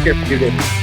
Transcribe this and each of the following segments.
care. You're good.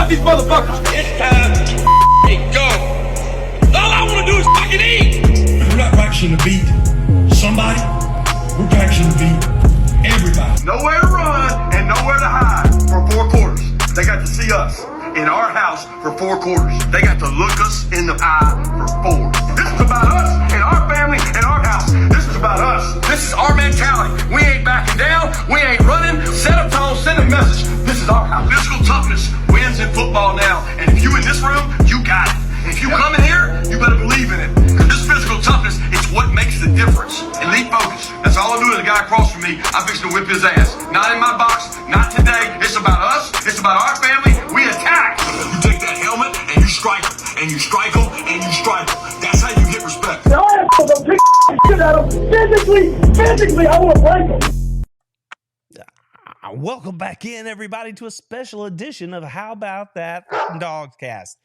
these motherfuckers. It's time to go. All I want to do is fucking eat. fixing to beat somebody. We're fixing to beat everybody. Nowhere to run and nowhere to hide for 4 quarters. They got to see us in our house for 4 quarters. They got to look us in the eye for 4. This is about us and our family and our house. This is about us. This is our mentality. We ain't backing down. We ain't running. Set a tone, send a message. This is our house. Physical toughness wins in football now. And if you in this room, you got it. And if you come in here, you better believe in it. Because this physical toughness, it's what makes the difference. Elite focus. That's all I'm doing. The guy across from me, I'm fixing to whip his ass. Not in my box, not today. It's about us. It's about our family. We attack. You take that helmet and you strike them. And you strike them and you strike them. That's how you get respect. Now I am going to pick shit out of them. Physically, I want to break them. Welcome back in, everybody, to a special edition of How About That DAWGSCAST.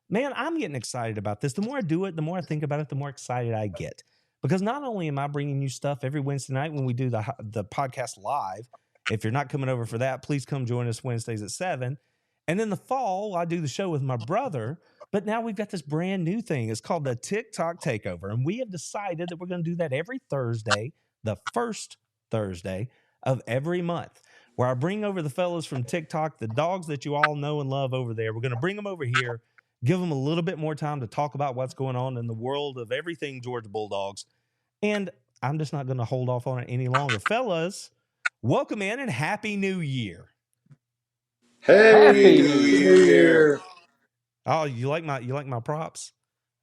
Man, I'm getting excited about this. The more I do it, the more I think about it, the more excited I get. Because not only am I bringing you stuff every Wednesday night when we do the podcast live, if you're not coming over for that, please come join us Wednesdays at 7. And in the fall, I do the show with my brother. But now we've got this brand new thing. It's called the TikTok Takeover. And we have decided that we're going to do that every Thursday, the first Thursday of every month, where I bring over the fellas from TikTok, the dogs that you all know and love over there. We're going to bring them over here, give them a little bit more time to talk about what's going on in the world of everything Georgia Bulldogs. And I'm just not going to hold off on it any longer. Fellas, welcome in and Happy New Year. Happy New Year. Oh, you like my props?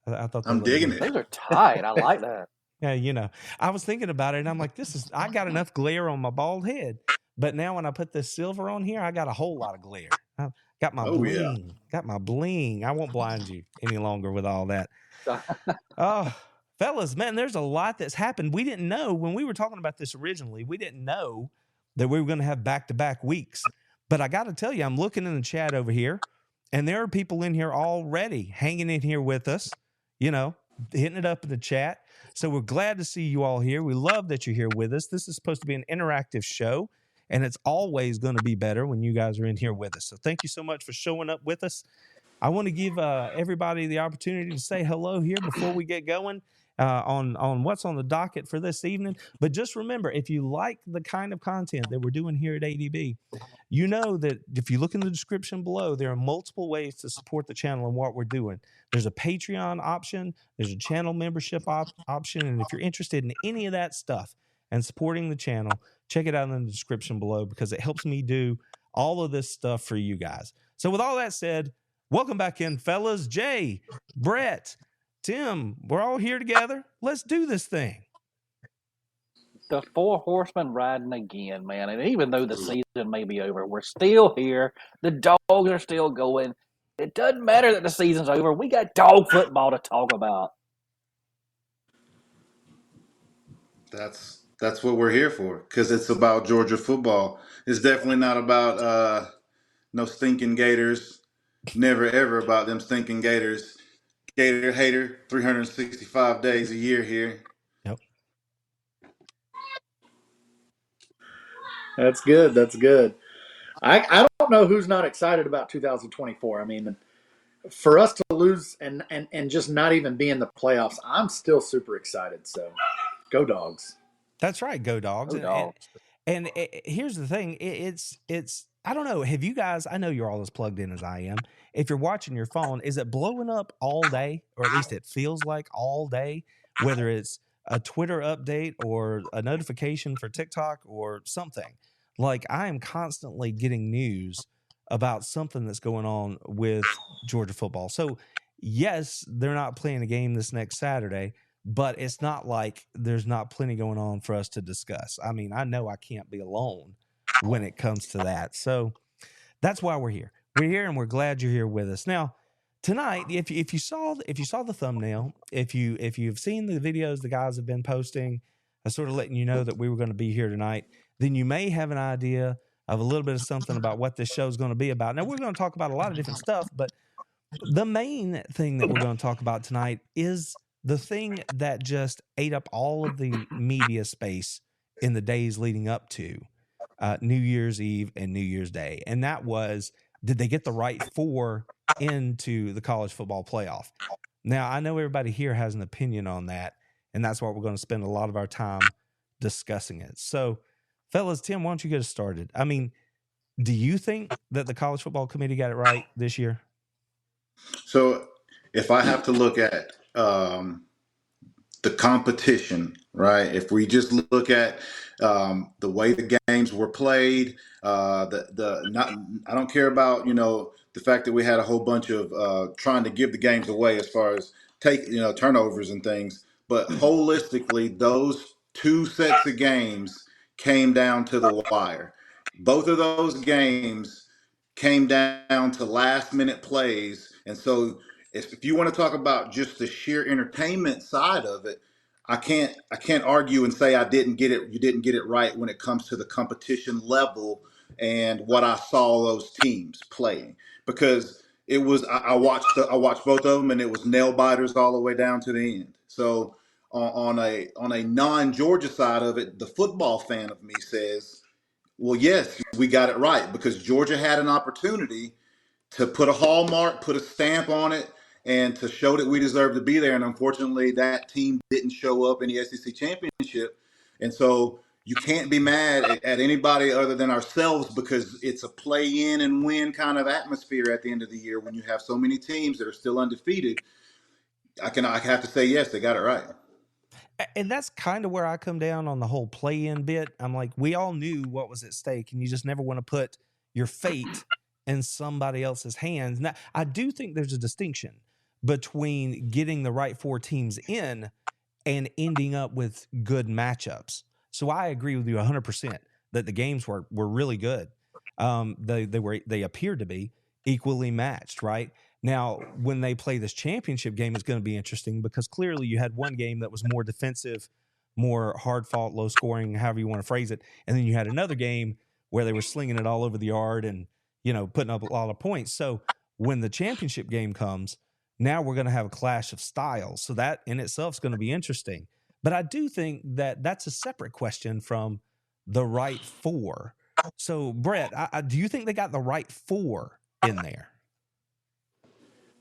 I thought I'm digging it. Those are tight. I like that. Yeah, you know, I was thinking about it and I'm like, I got enough glare on my bald head. But now when I put this silver on here, I got a whole lot of glare. I got my bling. Yeah. Got my bling. I won't blind you any longer with all that. Oh, fellas, man, there's a lot that's happened. We didn't know when we were talking about this originally. We didn't know that we were going to have back-to-back weeks. But I got to tell you, I'm looking in the chat over here, and there are people in here already hanging in here with us, you know, hitting it up in the chat. So we're glad to see you all here. We love that you're here with us. This is supposed to be an interactive show, and it's always going to be better when you guys are in here with us. So thank you so much for showing up with us. I want to give everybody the opportunity to say hello here before we get going on what's on the docket for this evening. But just remember, if you like the kind of content that we're doing here at ADB, you know that if you look in the description below, there are multiple ways to support the channel and what we're doing. There's a Patreon option. There's a channel membership option. And if you're interested in any of that stuff and supporting the channel, check it out in the description below because it helps me do all of this stuff for you guys. So with all that said, welcome back in, fellas. Jay, Brett, Tim, we're all here together. Let's do this thing. The 4 horsemen riding again, man. And even though the season may be over, we're still here. The dogs are still going. It doesn't matter that the season's over. We got dog football to talk about. That's what we're here for, because it's about Georgia football. It's definitely not about no stinking Gators. Never, ever about them stinking Gators. Gator hater, 365 days a year here. Yep. That's good. That's good. I don't know who's not excited about 2024. I mean, for us to lose and just not even be in the playoffs, I'm still super excited. So, go Dogs. That's right. Go Dogs. Go Dogs. And here's the thing. It's I don't know. Have you guys, I know you're all as plugged in as I am. If you're watching your phone, is it blowing up all day? Or at least it feels like all day, whether it's a Twitter update or a notification for TikTok or something. Like I am constantly getting news about something that's going on with Georgia football. So yes, they're not playing a game this next Saturday, but it's not like there's not plenty going on for us to discuss. I mean, I know I can't be alone when it comes to that. So that's why we're here. We're here and we're glad you're here with us. Now, tonight, if you saw the thumbnail, if you've seen the videos the guys have been posting, sort of letting you know that we were going to be here tonight, then you may have an idea of a little bit of something about what this show is going to be about. Now, we're going to talk about a lot of different stuff, but the main thing that we're going to talk about tonight is the thing that just ate up all of the media space in the days leading up to New Year's Eve and New Year's Day. And that was, did they get the right 4 into the college football playoff? Now, I know everybody here has an opinion on that. and that's what we're going to spend a lot of our time discussing it. So, fellas, Tim, why don't you get us started? I mean, do you think that the College Football Committee got it right this year? So if I have to look at the competition, right? If we just look at the way the games were played, I don't care about the fact that we had a whole bunch of trying to give the games away as far as turnovers and things, but holistically, those two sets of games came down to the wire. Both of those games came down to last minute plays, and so if you want to talk about just the sheer entertainment side of it, I can't argue and say I didn't get it. You didn't get it right when it comes to the competition level and what I saw those teams playing, because it was I watched both of them, and it was nail biters all the way down to the end. So on a non-Georgia side of it, the football fan of me says, well, yes, we got it right, because Georgia had an opportunity to put a hallmark, put a stamp on it, and to show that we deserve to be there. And unfortunately, that team didn't show up in the SEC championship. And so you can't be mad at anybody other than ourselves, because it's a play in and win kind of atmosphere at the end of the year when you have so many teams that are still undefeated. I have to say, yes, they got it right. And that's kind of where I come down on the whole play-in bit. I'm like, we all knew what was at stake, and you just never want to put your fate in somebody else's hands. Now, I do think there's a distinction between getting the right 4 teams in and ending up with good matchups. So I agree with you 100% that the games were really good. They appeared to be equally matched, right? Now, when they play this championship game, it's going to be interesting, because clearly you had one game that was more defensive, more hard fought, low scoring, however you want to phrase it. And then you had another game where they were slinging it all over the yard and, putting up a lot of points. So when the championship game comes, now we're going to have a clash of styles. So that in itself is going to be interesting. But I do think that that's a separate question from the right 4. So, Brett, do you think they got the right 4 in there?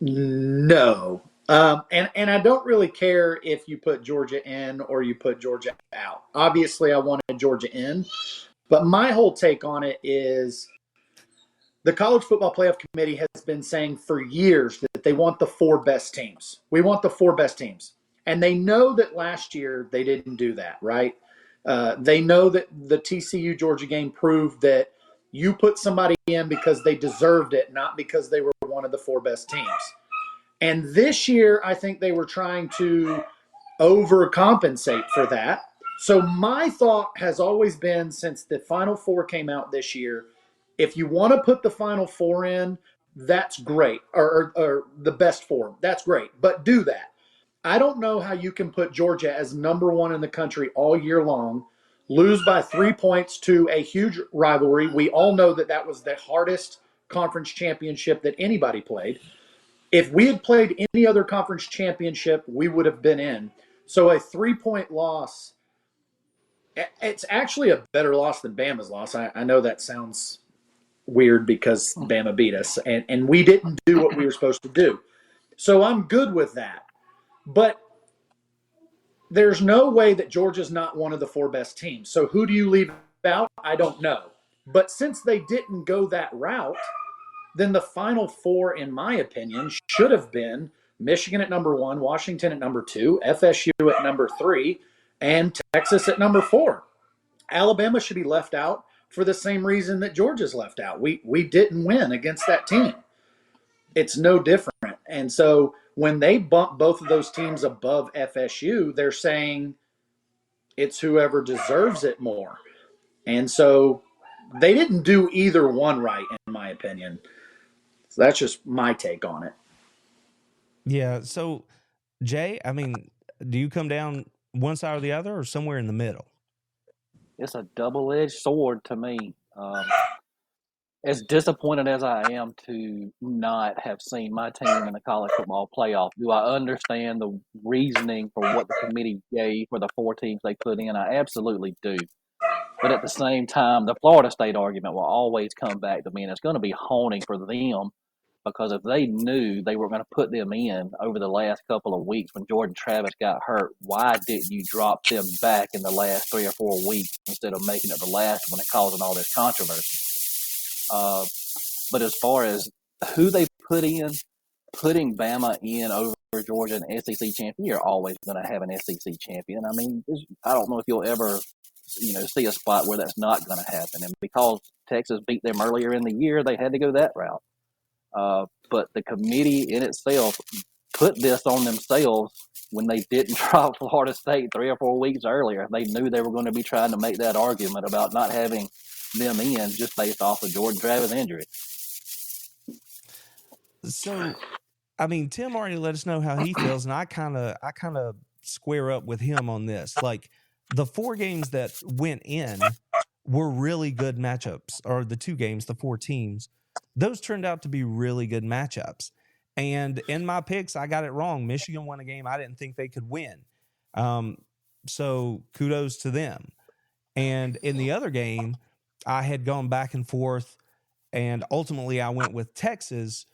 No. And I don't really care if you put Georgia in or you put Georgia out. Obviously, I wanted Georgia in. But my whole take on it is the College Football Playoff Committee has been saying for years that they want the 4 best teams. We want the 4 best teams. And they know that last year they didn't do that, right? They know that the TCU-Georgia game proved that you put somebody in because they deserved it, not because they were one of the 4 best teams. And this year, I think they were trying to overcompensate for that. So my thought has always been, since the Final 4 came out this year, if you want to put the Final 4 in, that's great, or the best 4, that's great, but do that. I don't know how you can put Georgia as number 1 in the country all year long, lose by 3 points to a huge rivalry. We all know that was the hardest conference championship that anybody played. If we had played any other conference championship, we would have been in. So a 3-point loss, it's actually a better loss than Bama's loss. I know that sounds weird because Bama beat us, and we didn't do what we were supposed to do. So I'm good with that. But there's no way that Georgia's not one of the 4 best teams. So who do you leave out? I don't know. But since they didn't go that route, then the Final 4, in my opinion, should have been Michigan at number 1, Washington at number 2, FSU at number 3, and Texas at number 4. Alabama should be left out for the same reason that Georgia's left out. We didn't win against that team. It's no different. And so when they bump both of those teams above FSU, they're saying it's whoever deserves it more. And so they didn't do either one right, in my opinion. So that's just my take on it. Yeah. So, Jay, I mean, do you come down one side or the other, or somewhere in the middle? It's a double-edged sword to me. As disappointed as I am to not have seen my team in the college football playoff, do I understand the reasoning for what the committee gave for the 4 teams they put in? I absolutely do. But at the same time, the Florida State argument will always come back to me, and it's going to be haunting for them because if they knew they were going to put them in over the last couple of weeks when Jordan Travis got hurt, why didn't you drop them back in the last 3 or 4 weeks instead of making it the last one and causing all this controversy? But as far as who they put in, putting Bama in over Georgia, an SEC champion, you're always going to have an SEC champion. I mean, I don't know if you'll ever, see a spot where that's not going to happen. And because Texas beat them earlier in the year, they had to go that route. But the committee in itself put this on themselves when they didn't drop Florida State 3 or 4 weeks earlier. They knew they were going to be trying to make that argument about not having them in just based off of Jordan Travis' injury. So, I mean, Tim already let us know how he feels, and I kind of square up with him on this. Like, the 4 games that went in were really good matchups, or the 2 games, the 4 teams. Those turned out to be really good matchups. And in my picks, I got it wrong. Michigan won a game I didn't think they could win. So kudos to them. And in the other game, I had gone back and forth, and ultimately I went with Texas,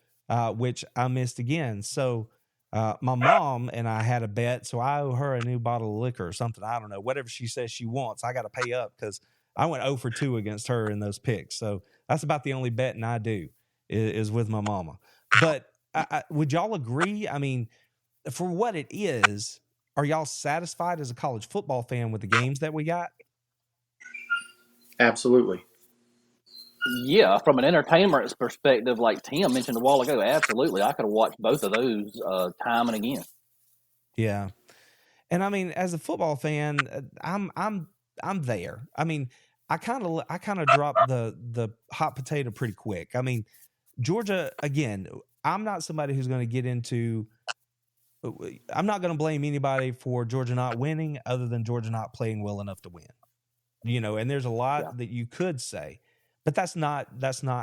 which I missed again. So my mom and I had a bet, so I owe her a new bottle of liquor or something. I don't know. Whatever she says she wants, I got to pay up because I went 0 for 2 against her in those picks. So that's about the only betting I do is with my mama. But would y'all agree? I mean, for what it is, are y'all satisfied as a college football fan with the games that we got? Absolutely. Yeah, from an entertainment perspective, like Tim mentioned a while ago, absolutely. I could have watched both of those time and again. Yeah. And I mean, as a football fan, I'm there. I mean, I kind of dropped the hot potato pretty quick. I mean, Georgia, again, I'm not somebody who's going to get into I'm not going to blame anybody for Georgia not winning other than Georgia not playing well enough to win. And there's a lot that you could say, but that's not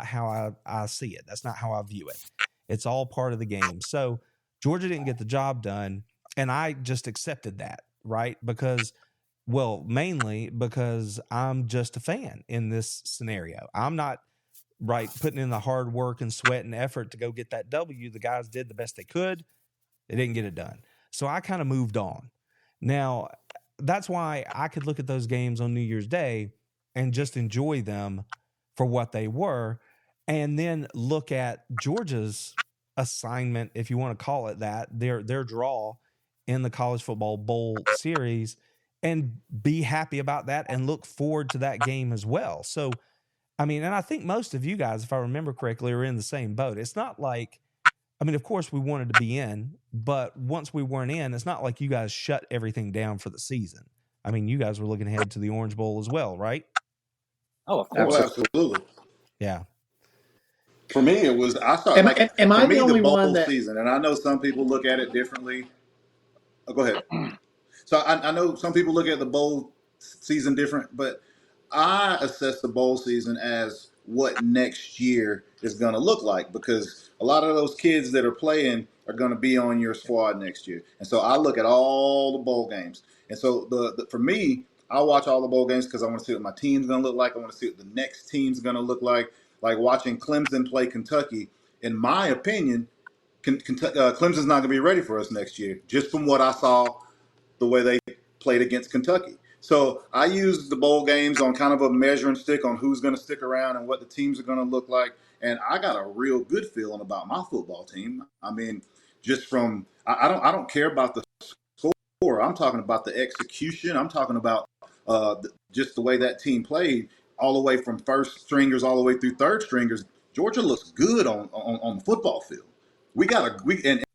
how I see it. That's not how I view it. It's all part of the game. So Georgia didn't get the job done, and I just accepted that, right? Mainly because I'm just a fan in this scenario. I'm not putting in the hard work and sweat and effort to go get that W. The guys did the best they could. They didn't get it done. So I kind of moved on. Now, that's why I could look at those games on New Year's Day and just enjoy them for what they were, and then look at Georgia's assignment, if you want to call it that, their draw in the College Football Bowl series, and be happy about that and look forward to that game as well. So, I mean, and I think most of you guys, if I remember correctly, are in the same boat. It's not like, I mean, of course we wanted to be in, but once we weren't in, it's not like you guys shut everything down for the season. I mean, you guys were looking ahead to the Orange Bowl as well, right? Oh, of course. Absolutely. Yeah. For me, it was, I thought, am I the only one that season, and I know some people look at it differently. Oh, go ahead. So I know some people look at the bowl season different, but I assess the bowl season as what next year is going to look like, because a lot of those kids that are playing are going to be on your squad next year. And so I look at all the bowl games. And so for me, I watch all the bowl games because I want to see what my team's going to look like. I want to see what the next team's going to look like. Like watching Clemson play Kentucky, in my opinion, Clemson's not going to be ready for us next year, just from what I saw the way they played against Kentucky. So I use the bowl games on kind of a measuring stick on who's going to stick around and what the teams are going to look like. And I got a real good feeling about my football team. I mean, just from I don't care about the score. I'm talking about the execution. I'm talking about just the way that team played, all the way from first stringers all the way through third stringers. Georgia looks good on the football field.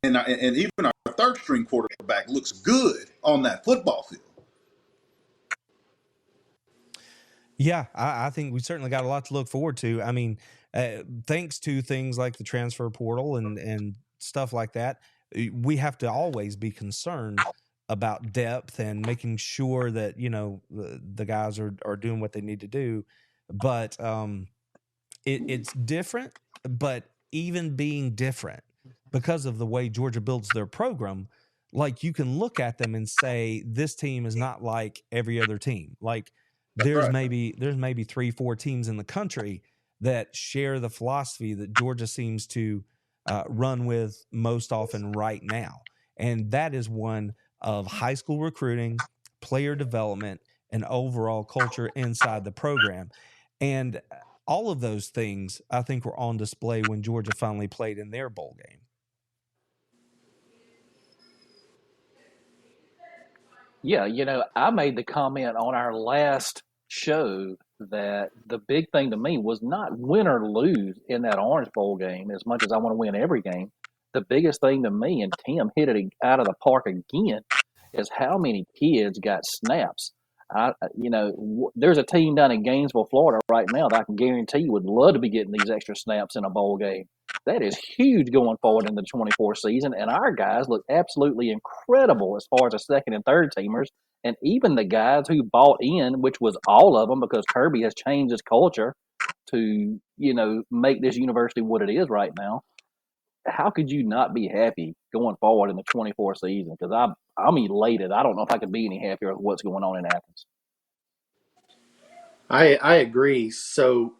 And even our third string quarterback looks good on that football field. Yeah, I think we certainly got a lot to look forward to. I mean, thanks to things like the transfer portal and stuff like that, we have to always be concerned about depth and making sure that, the guys are doing what they need to do. But it's different, but even being different because of the way Georgia builds their program, like you can look at them and say, this team is not like every other team. Like there's maybe 3-4 teams in the country that share the philosophy that Georgia seems to run with most often right now. And that is one of high school recruiting, player development, and overall culture inside the program. And all of those things, I think, were on display when Georgia finally played in their bowl game. Yeah, I made the comment on our last show that the big thing to me was not win or lose in that Orange Bowl game as much as I want to win every game. The biggest thing to me, and Tim hit it out of the park again, is how many kids got snaps. There's a team down in Gainesville, Florida right now that I can guarantee would love to be getting these extra snaps in a bowl game. That is huge going forward in the 24 season, and our guys look absolutely incredible as far as the second and third teamers, and even the guys who bought in, which was all of them because Kirby has changed his culture to, make this university what it is right now. How could you not be happy going forward in the 24 season? Because I'm elated. I don't know if I could be any happier with what's going on in Athens. I agree. So,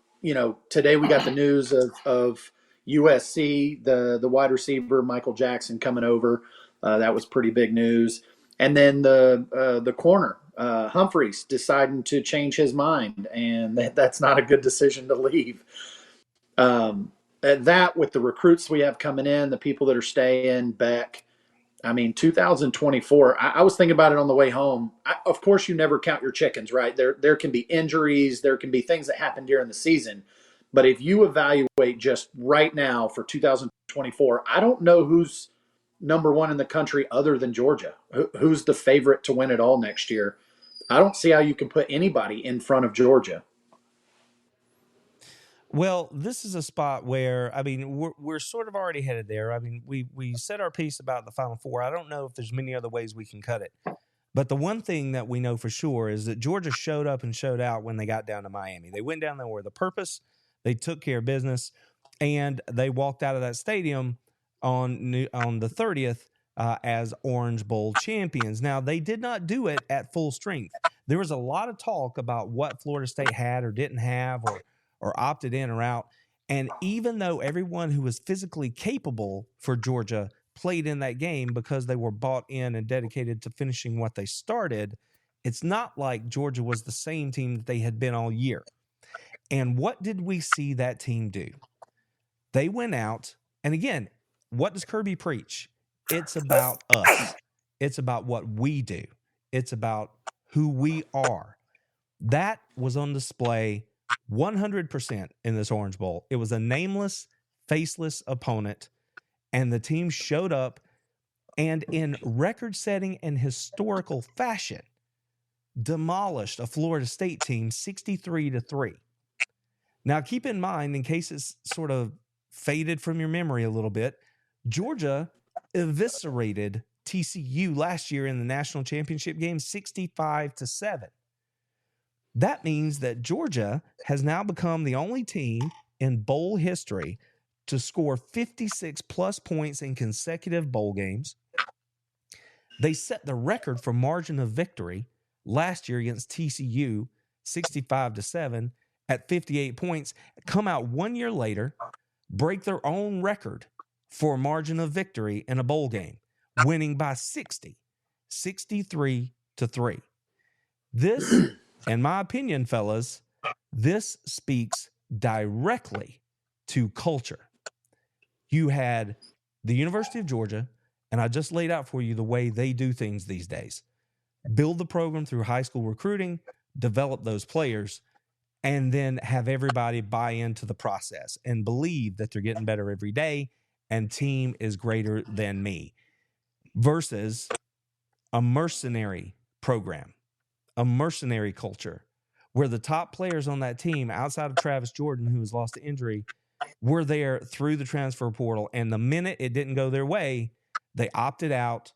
today we got the news of USC, the wide receiver, Michael Jackson, coming over. That was pretty big news. And then the corner, Humphreys, deciding to change his mind. And that's not a good decision to leave. That with the recruits we have coming in, the people that are staying, Beck. 2024, I was thinking about it on the way home. Of course, you never count your chickens, right? There can be injuries. There can be things that happen during the season. But if you evaluate just right now for 2024, I don't know who's number one in the country other than Georgia. Who's the favorite to win it all next year? I don't see how you can put anybody in front of Georgia. Well, this is a spot where, we're sort of already headed there. We said our piece about the Final Four. I don't know if there's many other ways we can cut it. But the one thing that we know for sure is that Georgia showed up and showed out when they got down to Miami. They went down there with a purpose. They took care of business, and they walked out of that stadium on the 30th as Orange Bowl champions. Now, they did not do it at full strength. There was a lot of talk about what Florida State had or didn't have or opted in or out. And even though everyone who was physically capable for Georgia played in that game because they were bought in and dedicated to finishing what they started, it's not like Georgia was the same team that they had been all year. And what did we see that team do? They went out, and again, what does Kirby preach? It's about us. It's about what we do. It's about who we are. That was on display 100% in this Orange Bowl. It was a nameless, faceless opponent, and the team showed up and in record-setting and historical fashion demolished a Florida State team 63-3. Now, keep in mind, in case it's sort of faded from your memory a little bit, Georgia eviscerated TCU last year in the national championship game 65-7. That means that Georgia has now become the only team in bowl history to score 56-plus points in consecutive bowl games. They set the record for margin of victory last year against TCU, 65-7, at 58 points. Come out 1 year later, break their own record for margin of victory in a bowl game, winning by 60, 63-3. This, in my opinion, fellas, this speaks directly to culture. You had the University of Georgia, and I just laid out for you the way they do things these days. Build the program through high school recruiting, develop those players, and then have everybody buy into the process and believe that they're getting better every day and team is greater than me, versus a mercenary program, a mercenary culture where the top players on that team outside of Travis Jordan, who was lost to injury, were there through the transfer portal. And the minute it didn't go their way, they opted out,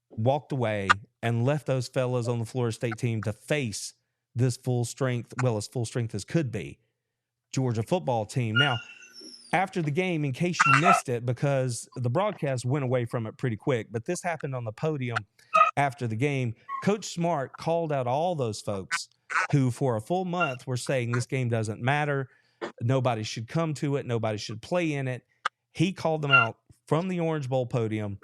walked away, and left those fellas on the Florida State team to face this full strength, well, as full strength as could be, Georgia football team. Now, after the game, in case you missed it, because the broadcast went away from it pretty quick, but this happened on the podium after the game. Coach Smart called out all those folks who for a full month were saying this game doesn't matter, nobody should come to it, nobody should play in it. He called them out from the Orange Bowl podium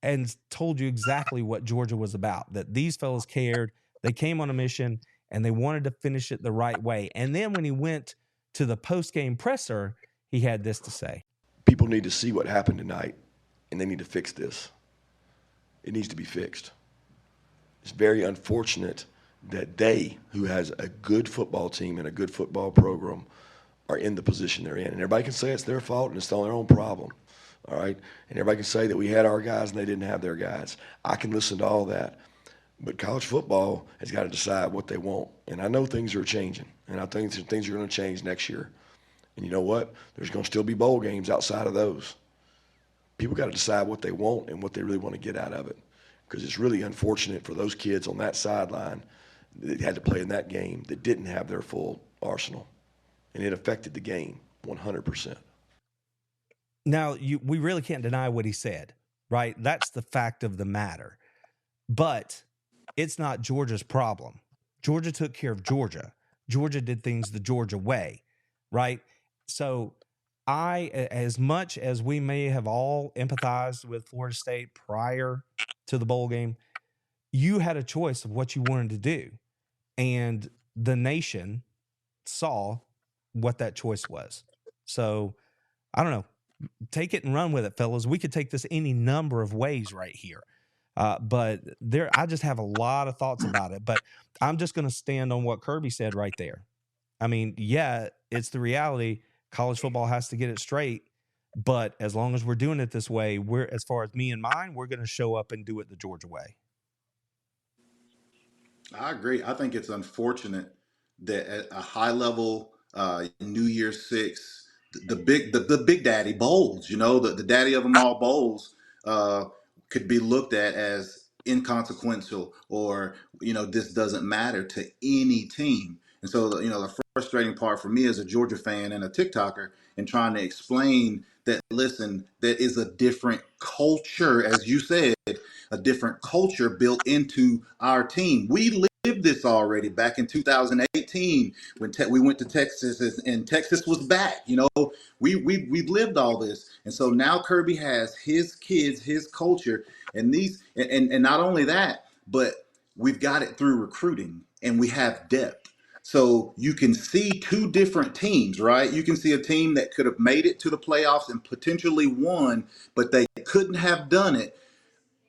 and told you exactly what Georgia was about, that these fellas cared. They came on a mission and they wanted to finish it the right way. And then when he went to the post-game presser, he had this to say. People need to see what happened tonight, and they need to fix this. It needs to be fixed. It's very unfortunate that they, who has a good football team and a good football program, are in the position they're in. And everybody can say it's their fault and it's their own problem, all right? And everybody can say that we had our guys and they didn't have their guys. I can listen to all that. But college football has got to decide what they want. And I know things are changing, and I think things are going to change next year. And you know what? There's going to still be bowl games outside of those. People got to decide what they want and what they really want to get out of it, because it's really unfortunate for those kids on that sideline that had to play in that game that didn't have their full arsenal. And it affected the game 100%. Now, we really can't deny what he said, right? That's the fact of the matter. But it's not Georgia's problem. Georgia took care of Georgia. Georgia did things the Georgia way, right? So as much as we may have all empathized with Florida State prior to the bowl game, you had a choice of what you wanted to do. And the nation saw what that choice was. So I don't know. Take it and run with it, fellas. We could take this any number of ways right here. But I just have a lot of thoughts about it. But I'm just going to stand on what Kirby said right there. I mean, yeah, it's the reality. College football has to get it straight. But as long as we're doing it this way, as far as me and mine, we're going to show up and do it the Georgia way. I agree. I think it's unfortunate that at a high level, New Year's Six, the big daddy bowls, the daddy of them all bowls, could be looked at as inconsequential, or this doesn't matter to any team. And so the frustrating part for me as a Georgia fan and a TikToker, and trying to explain that, listen, that is a different culture, as you said, a different culture built into our team. We lived this already back in 2018 when we went to Texas, and Texas was back. We've lived all this, and so now Kirby has his kids, his culture, and not only that, but we've got it through recruiting, and we have depth. So you can see two different teams, right? You can see a team that could have made it to the playoffs and potentially won, but they couldn't have done it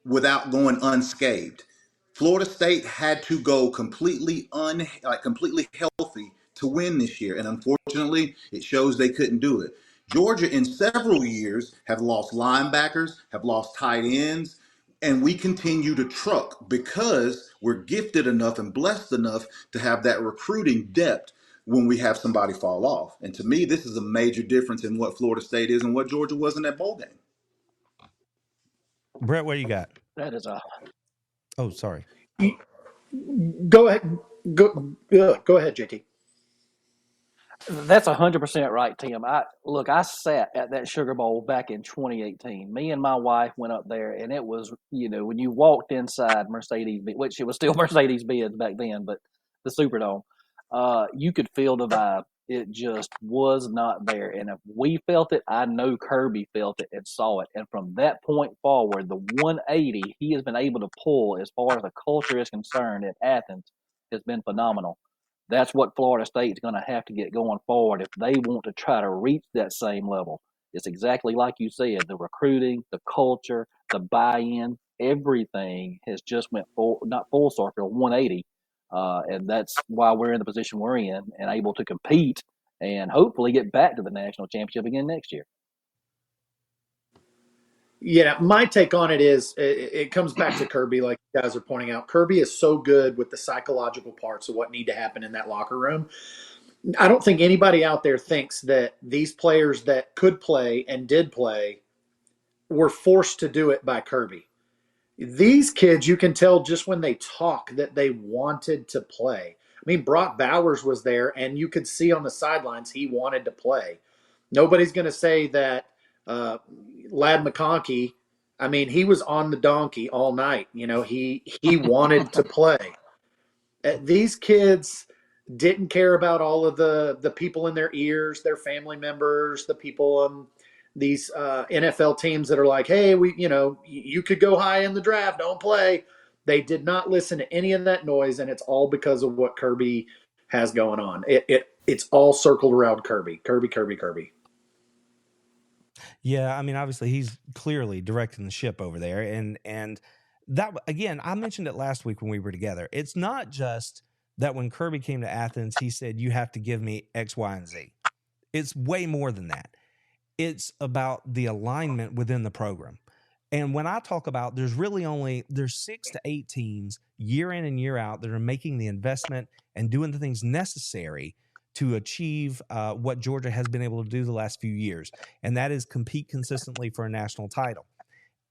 without going unscathed. Florida State had to go completely healthy to win this year, and unfortunately, it shows they couldn't do it. Georgia, in several years, have lost linebackers, have lost tight ends, and we continue to truck because we're gifted enough and blessed enough to have that recruiting depth when we have somebody fall off. And to me, this is a major difference in what Florida State is and what Georgia was in that bowl game. Brett, what do you got? That is a. Oh, sorry. Go ahead. Go ahead, JT. That's 100% right, Tim. I sat at that Sugar Bowl back in 2018. Me and my wife went up there, and it was, when you walked inside Mercedes, which it was still Mercedes-Benz back then, but the Superdome, you could feel the vibe. It just was not there. And if we felt it, I know Kirby felt it and saw it. And from that point forward, the 180 he has been able to pull as far as the culture is concerned at Athens has been phenomenal. That's what Florida State's going to have to get going forward if they want to try to reach that same level. It's exactly like you said, the recruiting, the culture, the buy-in, everything has just went not full circle, 180. And that's why we're in the position we're in and able to compete and hopefully get back to the national championship again next year. Yeah, my take on it is it comes back to Kirby, like you guys are pointing out. Kirby is so good with the psychological parts of what need to happen in that locker room. I don't think anybody out there thinks that these players that could play and did play were forced to do it by Kirby. These kids, you can tell just when they talk that they wanted to play. I mean, Brock Bowers was there, and you could see on the sidelines he wanted to play. Nobody's going to say that Lad McConkey, I mean, he was on the donkey all night. He wanted to play. These kids didn't care about all of the people in their ears, their family members, the people these NFL teams that are like, hey, you could go high in the draft, don't play. They did not listen to any of that noise, and it's all because of what Kirby has going on. It's all circled around Kirby. Yeah, I mean, obviously he's clearly directing the ship over there, and that, again, I mentioned it last week when we were together. It's not just that when Kirby came to Athens, he said, you have to give me X, Y, and Z. It's way more than that. It's about the alignment within the program. And when I talk about there's 6 to 8 teams year in and year out that are making the investment and doing the things necessary to achieve what Georgia has been able to do the last few years, and that is compete consistently for a national title.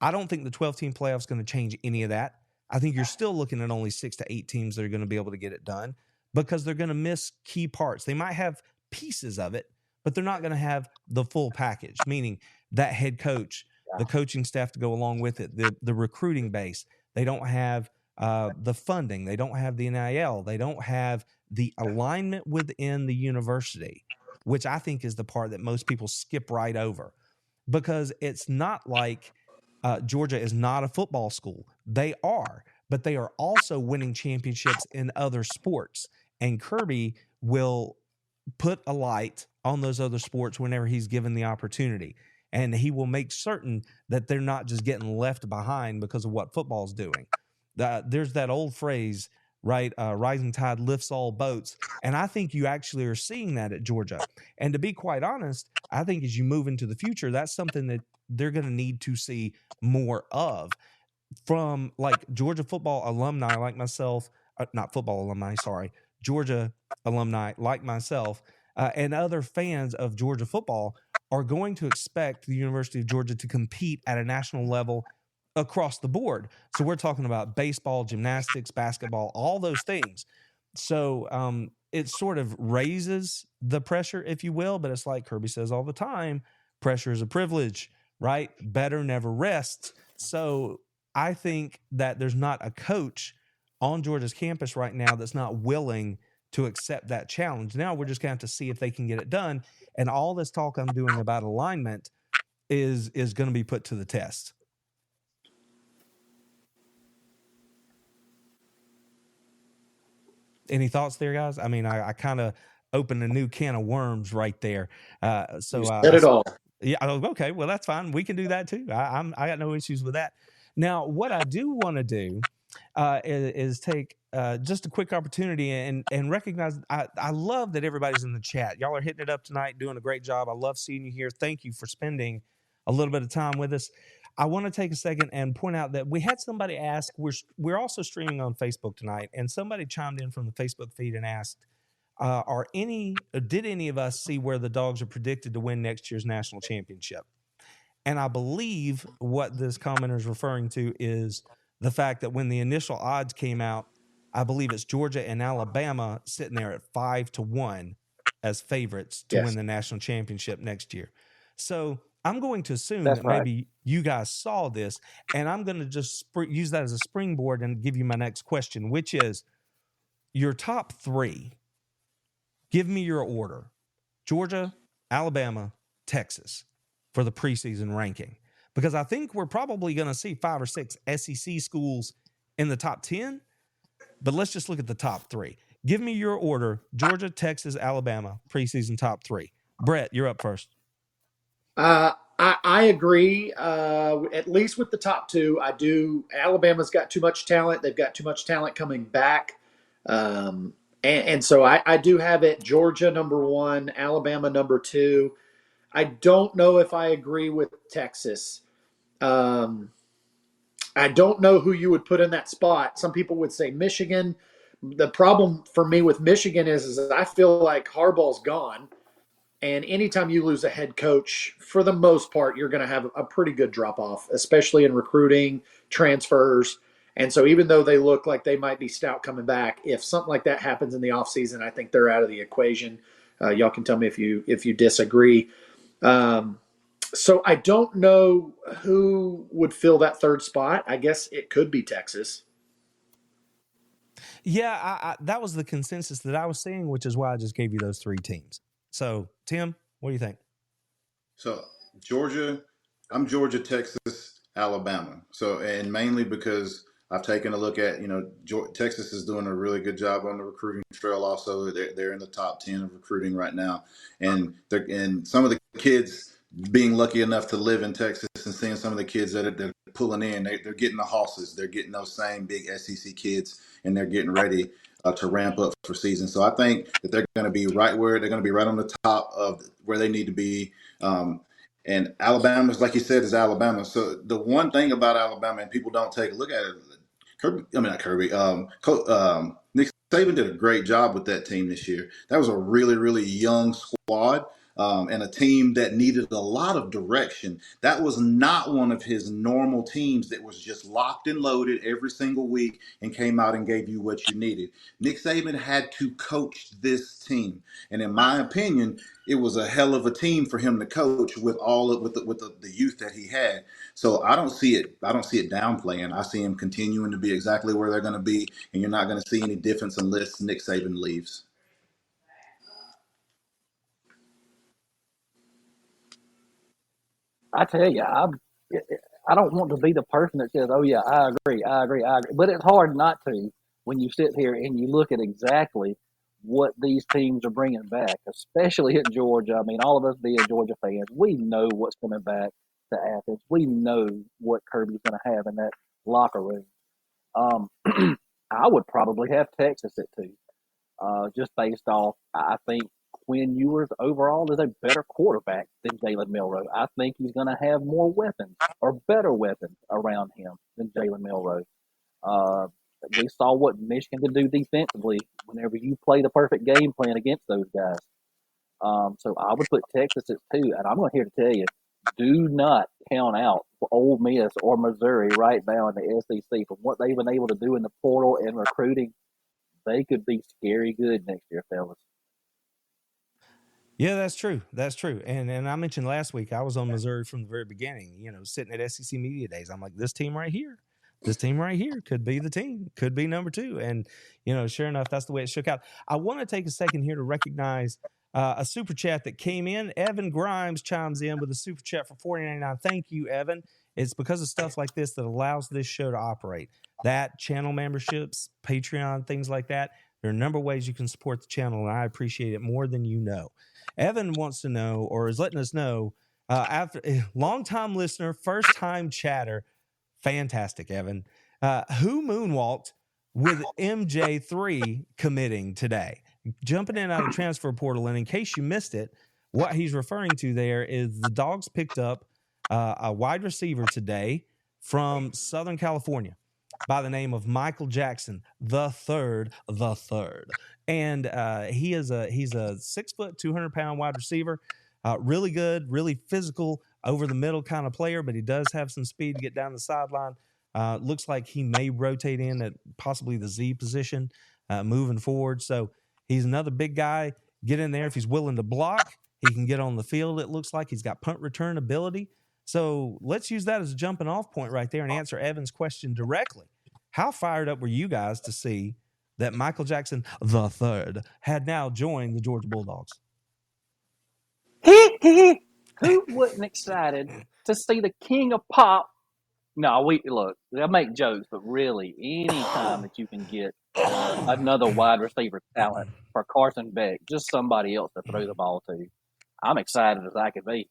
I don't think the 12-team playoff is going to change any of that. I think you're still looking at only 6 to 8 teams that are going to be able to get it done because they're going to miss key parts. They might have pieces of it, but they're not going to have the full package, meaning that head coach, the coaching staff to go along with it, the recruiting base. They don't have the funding. They don't have the NIL. They don't have the alignment within the university, which I think is the part that most people skip right over, because it's not like Georgia is not a football school. They are, but they are also winning championships in other sports. And Kirby will put a light on those other sports whenever he's given the opportunity. And he will make certain that they're not just getting left behind because of what football's doing. There's that old phrase, right? Rising tide lifts all boats. And I think you actually are seeing that at Georgia. And to be quite honest, I think as you move into the future, that's something that they're going to need to see more of from like Georgia football alumni like myself, not football alumni, sorry, Georgia alumni like myself, and other fans of Georgia football are going to expect the University of Georgia to compete at a national level across the board. So we're talking about baseball, gymnastics, basketball, all those things. So it sort of raises the pressure, if you will, but it's like Kirby says all the time, pressure is a privilege, right? Better never rests. So I think that there's not a coach on Georgia's campus right now that's not willing to accept that challenge. Now we're just going to have to see if they can get it done. And all this talk I'm doing about alignment is going to be put to the test. Any thoughts there, guys? I mean, I kind of opened a new can of worms right there. So said it all. Yeah. Okay. Well, that's fine. We can do that too. I got no issues with that. Now, what I do want to do is take just a quick opportunity and recognize. I love that everybody's in the chat. Y'all are hitting it up tonight, doing a great job. I love seeing you here. Thank you for spending a little bit of time with us. I want to take a second and point out that we had somebody ask. We're also streaming on Facebook tonight, and somebody chimed in from the Facebook feed and asked, did any of us see where the Dogs are predicted to win next year's national championship? And I believe what this commenter is referring to is the fact that when the initial odds came out, I believe it's Georgia and Alabama sitting there at 5-1 as favorites to win the national championship next year. So I'm going to assume that maybe you guys saw this, and I'm going to just use that as a springboard and give you my next question, which is your top 3. Give me your order: Georgia, Alabama, Texas for the preseason ranking. Because I think we're probably going to see 5 or 6 SEC schools in the top 10, but let's just look at the top 3. Give me your order: Georgia, Texas, Alabama, preseason top 3. Brett, you're up first. I agree, at least with the top 2. I do. Alabama's got too much talent. They've got too much talent coming back. And so I do have it Georgia number 1, Alabama number 2. I don't know if I agree with Texas. I don't know who you would put in that spot. Some people would say Michigan. The problem for me with Michigan is I feel like Harbaugh's gone. And anytime you lose a head coach, for the most part, you're going to have a pretty good drop-off, especially in recruiting, transfers. And so even though they look like they might be stout coming back, if something like that happens in the offseason, I think they're out of the equation. Y'all can tell me if you disagree. So I don't know who would fill that 3rd spot. I guess it could be Texas. Yeah, that was the consensus that I was seeing, which is why I just gave you those 3 teams. So, Tim, what do you think? So Georgia, I'm Georgia, Texas, Alabama. So, and mainly because I've taken a look at, Texas is doing a really good job on the recruiting trail. Also, they're in the top 10 of recruiting right now, and some of the kids being lucky enough to live in Texas and seeing some of the kids that they're pulling in, they're getting the horses, they're getting those same big SEC kids, and they're getting ready to ramp up for season. So I think that they're going to be right where they're going to be right on the top of where they need to be. And Alabama's, like you said, is Alabama. So the one thing about Alabama, and people don't take a look at it, not Kirby. Nick Saban did a great job with that team this year. That was a really, really young squad, and a team that needed a lot of direction. That was not one of his normal teams that was just locked and loaded every single week and came out and gave you what you needed. Nick Saban had to coach this team, and in my opinion, it was a hell of a team for him to coach with the youth that he had. So I don't see it downplaying. I see him continuing to be exactly where they're going to be, and you're not going to see any difference unless Nick Saban leaves. I tell you, I don't want to be the person that says, "Oh yeah, I agree," but it's hard not to when you sit here and you look at exactly what these teams are bringing back, especially at Georgia. I mean, all of us being Georgia fans, we know what's coming back to Athens. We know what Kirby's going to have in that locker room. Um, I would probably have Texas at 2, just based off. I think Quinn Ewers overall is a better quarterback than Jalen Milroe. I think he's going to have more weapons or better weapons around him than Jalen Milroe. We saw what Michigan could do defensively whenever you play the perfect game plan against those guys. So I would put Texas at 2, and I'm going here to tell you, do not count out Ole Miss or Missouri right now in the SEC from what they've been able to do in the portal and recruiting. They could be scary good next year, fellas. Yeah, that's true. That's true. And I mentioned last week I was on Missouri from the very beginning, sitting at SEC Media Days. I'm like, this team right here could be the team, could be number 2. And, sure enough, that's the way it shook out. I want to take a second here to recognize a super chat that came in. Evan Grimes chimes in with a super chat for $4.99. Thank you, Evan. It's because of stuff like this that allows this show to operate. That, channel memberships, Patreon, things like that. There are a number of ways you can support the channel, and I appreciate it more than you know. Evan wants to know, or is letting us know, after long-time listener, first-time chatter, fantastic, Evan, who moonwalked with MJ3 committing today, jumping in out of transfer portal. And in case you missed it, what he's referring to there is the Dogs picked up a wide receiver today from Southern California by the name of Michael Jackson, the third. And he's a 6 foot, 200-pound wide receiver. Really good, really physical, over the middle kind of player, but he does have some speed to get down the sideline. Looks like he may rotate in at possibly the Z position moving forward. So he's another big guy. Get in there. If he's willing to block, he can get on the field. It looks like he's got punt return ability. So let's use that as a jumping off point right there and answer Evan's question directly. How fired up were you guys to see that Michael Jackson the third had now joined the Georgia Bulldogs? Who wasn't excited to see the king of pop? No, I make jokes, but really, any time that you can get another wide receiver talent for Carson Beck, just somebody else to throw the ball to, I'm excited as I can be.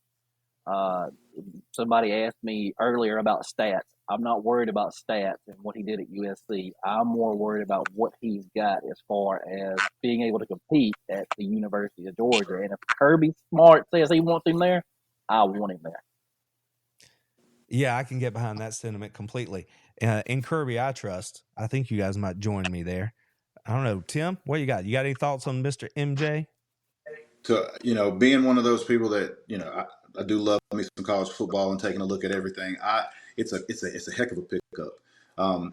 Somebody asked me earlier about stats. I'm not worried about stats and what he did at USC. I'm more worried about what he's got as far as being able to compete at the University of Georgia. And if Kirby Smart says he wants him there, I want him there. Yeah, I can get behind that sentiment completely. In Kirby, I trust. I think you guys might join me there. I don't know. Tim, what you got? You got any thoughts on Mr. MJ? So, being one of those people that, I do love me some college football and taking a look at everything. It's a heck of a pickup.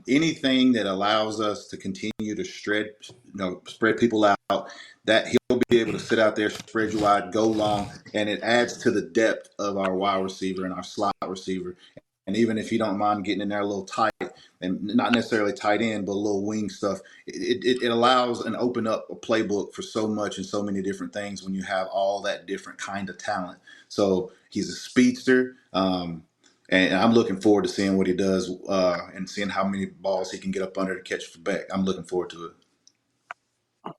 Anything that allows us to continue to spread people out, that he'll be able to sit out there, spread you wide, go long, and it adds to the depth of our wide receiver and our slot receiver. And even if you don't mind getting in there a little tight, and not necessarily tight end, but a little wing stuff, it allows and open up a playbook for so much and so many different things when you have all that different kind of talent. So he's a speedster, and I'm looking forward to seeing what he does and seeing how many balls he can get up under to catch for back. I'm looking forward to it.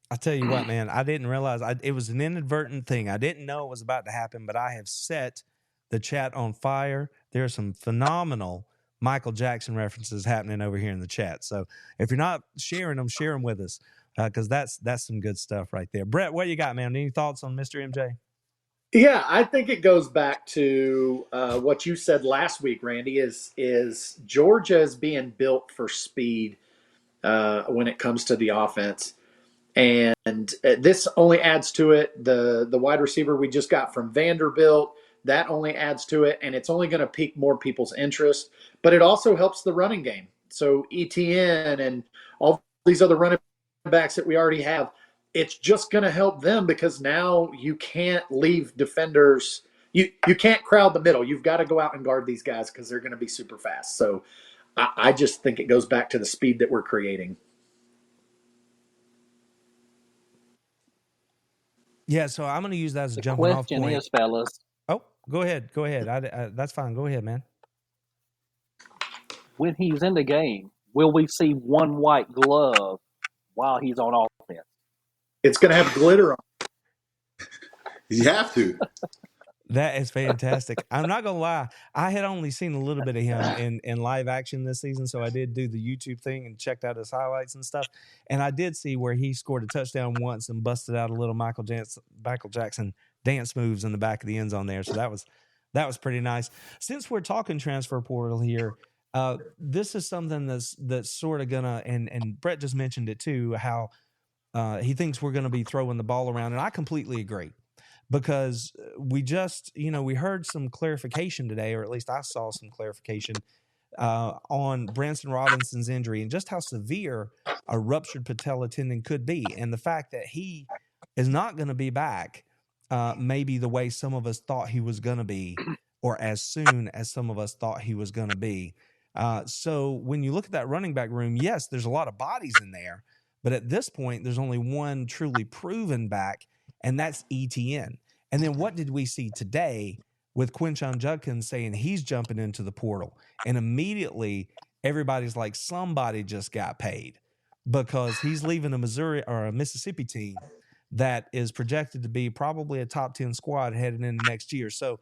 I tell you what, man, I didn't realize it was an inadvertent thing. I didn't know it was about to happen, but I have set the chat on fire. There are some phenomenal Michael Jackson references happening over here in the chat. So if you're not sharing them, share them with us, because that's some good stuff right there. Brett, what you got, man? Any thoughts on Mr. MJ? Yeah, I think it goes back to what you said last week, Randy. Is Georgia is being built for speed when it comes to the offense. And this only adds to it. The wide receiver we just got from Vanderbilt, that only adds to it, and it's only going to pique more people's interest. But it also helps the running game. So ETN and all these other running backs that we already have, it's just going to help them because now you can't leave defenders. You can't crowd the middle. You've got to go out and guard these guys because they're going to be super fast. So I just think it goes back to the speed that we're creating. Yeah, so I'm going to use that as a The jumping off question point. is, fellas, Oh, go ahead. That's fine. Go ahead, man. when he's in the game, will we see one white glove while he's on offense? It's going to have glitter on it. You have to. That is fantastic. I'm not gonna lie. I had only seen a little bit of him in live action this season, so I did do the YouTube thing and checked out his highlights and stuff. And I did see where he scored a touchdown once and busted out a little Michael Jackson dance moves in the back of the end zone there. So that was pretty nice. Since we're talking transfer portal here, this is something that's sort of gonna and Brett just mentioned it too, how he thinks we're gonna be throwing the ball around, and I completely agree. Because we just, we heard some clarification today, or at least I saw some clarification on Branson Robinson's injury and just how severe a ruptured patella tendon could be. And the fact that he is not going to be back maybe the way some of us thought he was going to be, or as soon as some of us thought he was going to be. So when you look at that running back room, yes, there's a lot of bodies in there. But at this point, there's only one truly proven back, and that's ETN. And then what did we see today with Quinshon Judkins saying he's jumping into the portal? And immediately everybody's like, somebody just got paid, because he's leaving a Missouri or a Mississippi team that is projected to be probably a top 10 squad heading into next year. So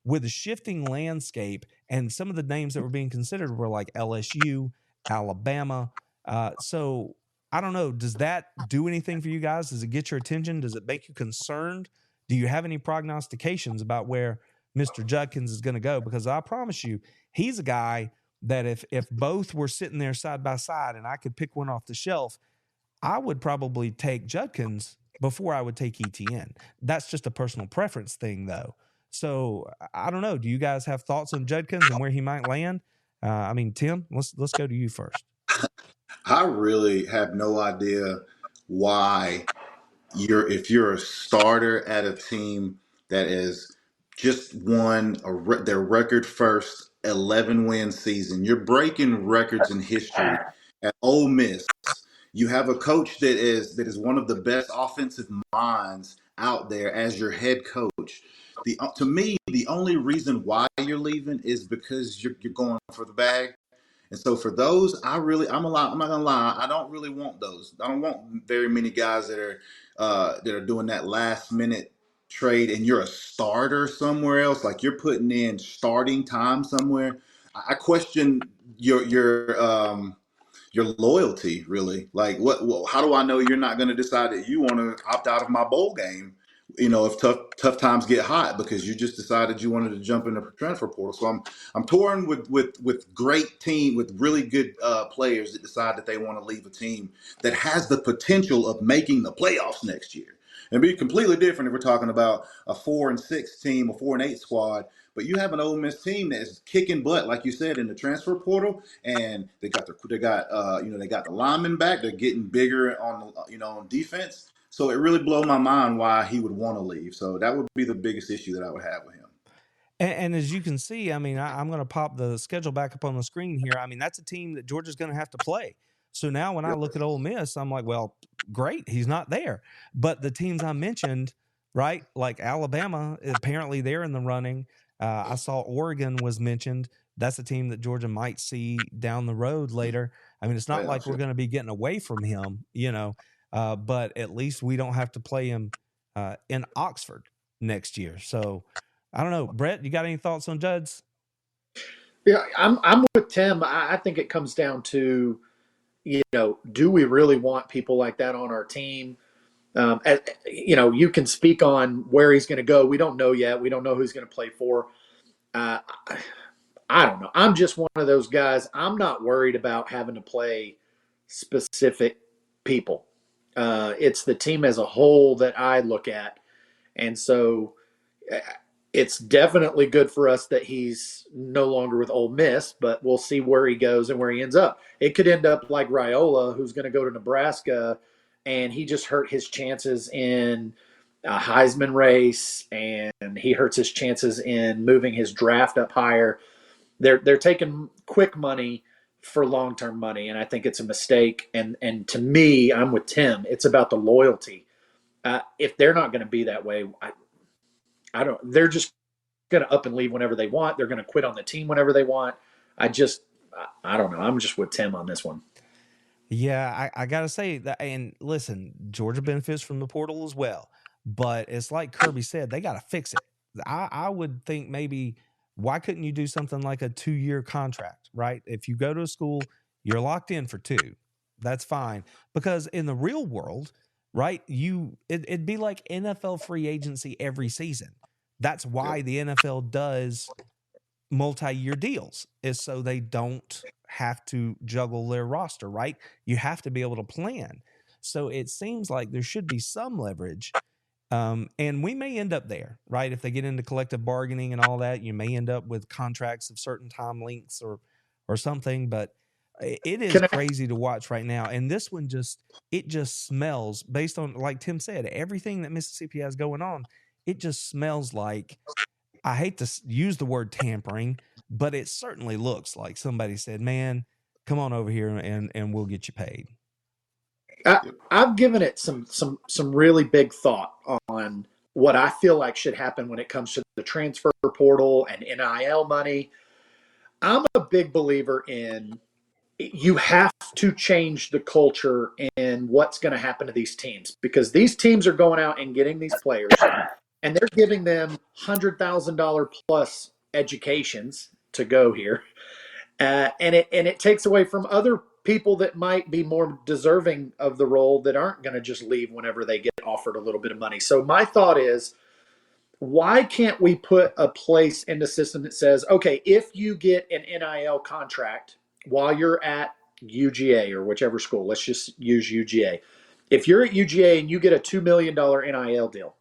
with the shifting landscape, and some of the names that were being considered were like LSU, Alabama. So I don't know. Does that do anything for you guys? Does it get your attention? Does it make you concerned? Do you have any prognostications about where Mr. Judkins is going to go? Because I promise you, he's a guy that if both were sitting there side by side and I could pick one off the shelf, I would probably take Judkins before I would take ETN. That's just a personal preference thing, though. So I don't know. Do you guys have thoughts on Judkins and where he might land? Tim, let's go to you first. I really have no idea why if you're a starter at a team that is just won their record first 11-win season, you're breaking records in history at Ole Miss. You have a coach that is one of the best offensive minds out there as your head coach. To me, the only reason why you're leaving is because you're going for the bag. And so for those, I'm not gonna lie, I don't really want those. I don't want very many guys that are doing that last minute trade and you're a starter somewhere else, like you're putting in starting time somewhere. I question your loyalty, really. Like, how do I know you're not going to decide that you want to opt out of my bowl game? If tough times get hot because you just decided you wanted to jump in the transfer portal. So I'm torn with great team, with really good players that decide that they want to leave a team that has the potential of making the playoffs next year. It'd be completely different if we're talking about a 4-6 team, a 4-8 squad. But you have an Ole Miss team that is kicking butt, like you said, in the transfer portal, and they got the linemen back. They're getting bigger on defense. So it really blew my mind why he would want to leave. So that would be the biggest issue that I would have with him. And as you can see, I mean, I'm going to pop the schedule back up on the screen here. I mean, that's a team that Georgia's going to have to play. So now when I look at Ole Miss, I'm like, well, great, he's not there. But the teams I mentioned, right, like Alabama, apparently they're in the running. I saw Oregon was mentioned. That's a team that Georgia might see down the road later. I mean, it's not like we're going to be getting away from him, but at least we don't have to play him in Oxford next year. So I don't know. Brett, you got any thoughts on Judd's? Yeah, I'm with Tim. I think it comes down to, do we really want people like that on our team? You can speak on where he's going to go. We don't know yet. We don't know who he's going to play for. I don't know. I'm just one of those guys. I'm not worried about having to play specific people. It's the team as a whole that I look at. And so it's definitely good for us that he's no longer with Ole Miss, but we'll see where he goes and where he ends up. It could end up like Raiola, who's going to go to Nebraska, and he just hurt his chances in a Heisman race, and he hurts his chances in moving his draft up higher. They're taking quick money for long-term money, and I think it's a mistake. And to me, I'm with Tim. It's about the loyalty. If they're not going to be that way, I don't. They're just going to up and leave whenever they want. They're going to quit on the team whenever they want. I don't know. I'm just with Tim on this one. Yeah, I got to say that. And listen, Georgia benefits from the portal as well. But it's like Kirby said, they got to fix it. I would think maybe why couldn't you do something like a 2-year contract, right? If you go to a school, you're locked in for 2. That's fine. Because in the real world, right, it'd be like NFL free agency every season. That's why the NFL does multi-year deals, is so they don't have to juggle their roster, right? You have to be able to plan. So it seems like there should be some leverage. And we may end up there, right? If they get into collective bargaining and all that, you may end up with contracts of certain time lengths or something. But it is crazy to watch right now. And this one just smells, based on, like Tim said, everything that Mississippi has going on, it just smells like, I hate to use the word tampering, but it certainly looks like somebody said, man, come on over here and we'll get you paid. I've given it some really big thought on what I feel like should happen when it comes to the transfer portal and NIL money. I'm a big believer in you have to change the culture and what's going to happen to these teams, because these teams are going out and getting these players and they're giving them $100,000 plus educations to go here. And it takes away from other people that might be more deserving of the role that aren't going to just leave whenever they get offered a little bit of money. So my thought is, why can't we put a place in the system that says, okay, if you get an NIL contract while you're at UGA or whichever school, let's just use UGA. If you're at UGA and you get a $2 million NIL deal,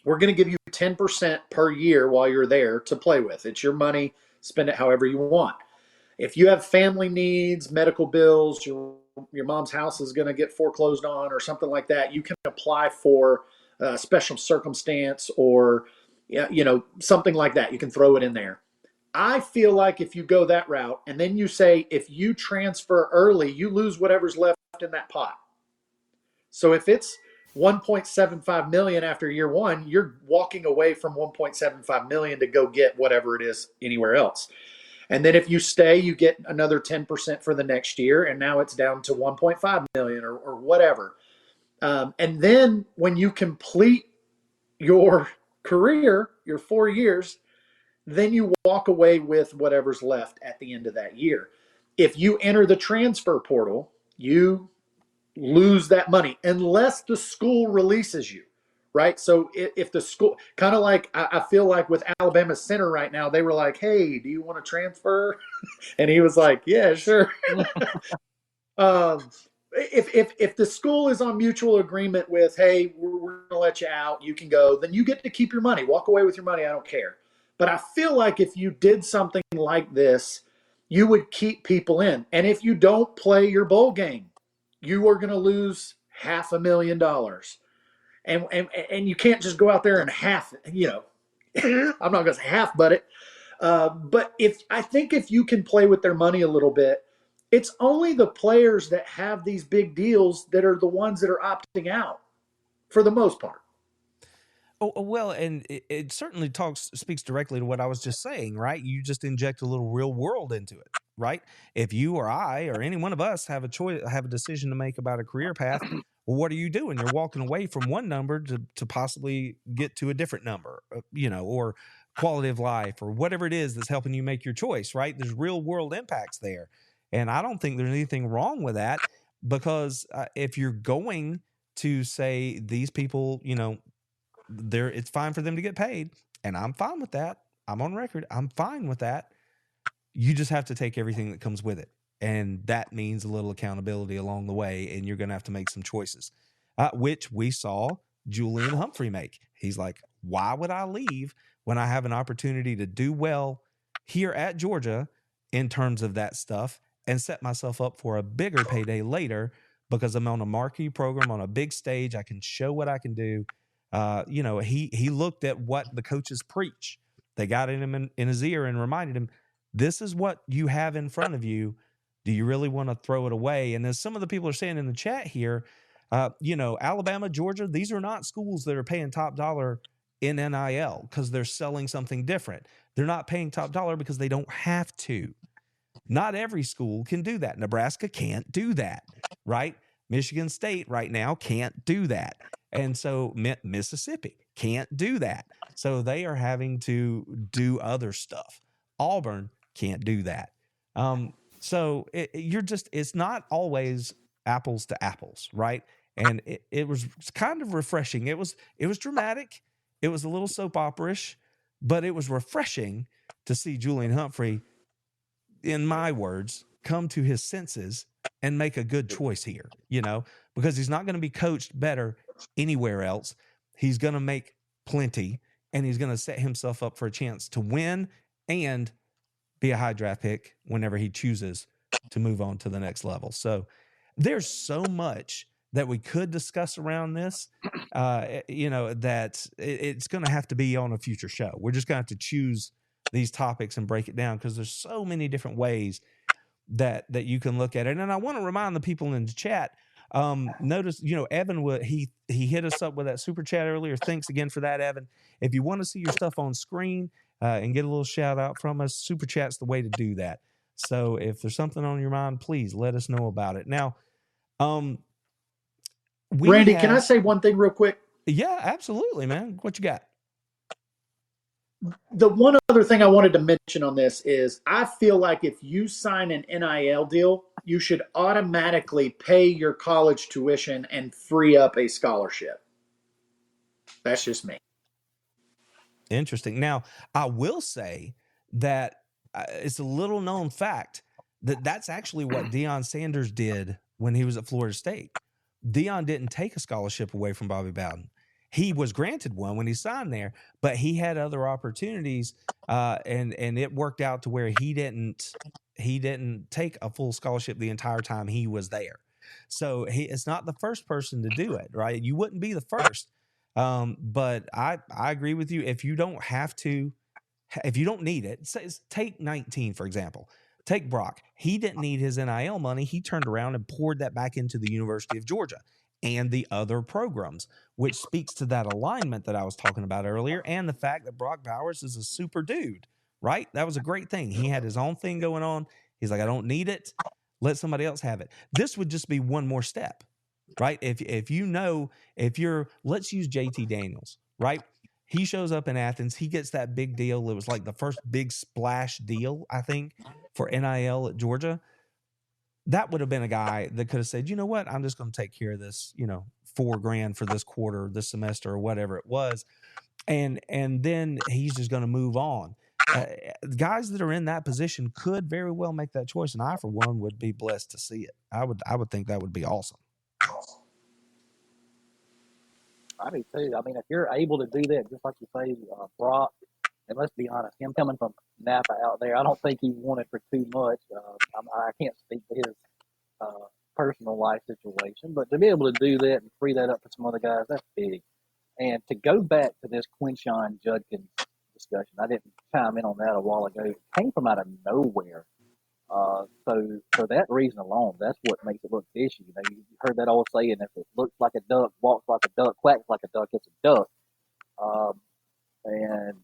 we're going to give you 10% per year while you're there to play with. It's your money. Spend it however you want. If you have family needs, medical bills, your mom's house is going to get foreclosed on or something like that, you can apply for a special circumstance or something like that. You can throw it in there. I feel like if you go that route and then you say if you transfer early, you lose whatever's left in that pot. So if it's $1.75 million after year one, you're walking away from $1.75 million to go get whatever it is anywhere else. And then if you stay, you get another 10% for the next year, and now it's down to $1.5 million or whatever. And then when you complete your career, your 4 years, then you walk away with whatever's left at the end of that year. If you enter the transfer portal, you lose that money unless the school releases you, right? So if the school, kind of like I feel like with Alabama center right now, they were like, hey, do you want to transfer? And he was like, yeah, sure. If the school is on mutual agreement with, hey, we're going to let you out, you can go, then you get to keep your money. Walk away with your money. I don't care. But I feel like if you did something like this, you would keep people in. And if you don't play your bowl game, you are going to lose $500,000. And you can't just go out there and I'm not going to say half, but I think if you can play with their money a little bit, it's only the players that have these big deals that are the ones that are opting out for the most part. Well, and it certainly speaks directly to what I was just saying, right? You just inject a little real world into it, right? If you or I or any one of us have a decision to make about a career path, well, what are you doing? You're walking away from one number to possibly get to a different number, or quality of life or whatever it is that's helping you make your choice, right? There's real world impacts there. And I don't think there's anything wrong with that, because if you're going to say these people, it's fine for them to get paid, and I'm fine with that. I'm on record. I'm fine with that. You just have to take everything that comes with it. And that means a little accountability along the way, and you're going to have to make some choices, which we saw Julian Humphrey make. He's like, why would I leave when I have an opportunity to do well here at Georgia in terms of that stuff and set myself up for a bigger payday later, because I'm on a marquee program on a big stage. I can show what I can do. He looked at what the coaches preach. They got in his ear and reminded him, this is what you have in front of you. Do you really want to throw it away? And as some of the people are saying in the chat here, Alabama, Georgia, these are not schools that are paying top dollar in NIL because they're selling something different. They're not paying top dollar because they don't have to. Not every school can do that. Nebraska can't do that, right? Michigan State right now can't do that. And so Mississippi can't do that. So they are having to do other stuff. Auburn can't do that. So it's not always apples to apples, right? And it was kind of refreshing. It was dramatic. It was a little soap opera-ish, but it was refreshing to see Julian Humphrey, in my words, come to his senses and make a good choice here, because he's not going to be coached better anywhere else. He's going to make plenty, and he's going to set himself up for a chance to win and be a high draft pick whenever he chooses to move on to the next level. So there's so much that we could discuss around this, that it's going to have to be on a future show. We're just going to have to choose these topics and break it down, because there's so many different ways that you can look at it. And I want to remind the people in the chat, notice, Evan, he hit us up with that super chat earlier. Thanks again for that, Evan. If you want to see your stuff on screen and get a little shout out from us, super chat's the way to do that. So if there's something on your mind, please let us know about it. Now, Randy, can I say one thing real quick? Yeah, absolutely, man. What you got? The one other thing I wanted to mention on this is I feel like if you sign an NIL deal, you should automatically pay your college tuition and free up a scholarship. That's just me. Interesting. Now, I will say that it's a little known fact that that's actually what Deion Sanders did when he was at Florida State. Deion didn't take a scholarship away from Bobby Bowden. He was granted one when he signed there, but he had other opportunities, and it worked out to where he didn't take a full scholarship the entire time he was there. So it's not the first person to do it, right? You wouldn't be the first. But I agree with you. If you don't have to, if you don't need it, take 19, for example. Take Brock. He didn't need his NIL money. He turned around and poured that back into the University of Georgia and the other programs, which speaks to that alignment that I was talking about earlier, and the fact that Brock Bowers is a super dude, right? That was a great thing. He had his own thing going on. He's like, I don't need it. Let somebody else have it. This would just be one more step, right? If let's use JT Daniels, right? He shows up in Athens. He gets that big deal. It was like the first big splash deal, I think, for NIL at Georgia. That would have been a guy that could have said, you know what, I'm just going to take care of this, $4,000 for this quarter, this semester, or whatever it was. And then he's just going to move on. Guys that are in that position could very well make that choice. And I, for one, would be blessed to see it. I would think that would be awesome. I do too. I mean, if you're able to do that, just like you say, Brock, and let's be honest, him coming from Napa out there, I don't think he wanted for too much. I can't speak to his personal life situation, but to be able to do that and free that up for some other guys, that's big. And to go back to this Quinshon Judkins discussion. I didn't chime in on that a while ago. It came from out of nowhere. So for that reason alone, that's what makes it look fishy. You know, you heard that old saying, if it looks like a duck, walks like a duck, quacks like a duck, it's a duck. And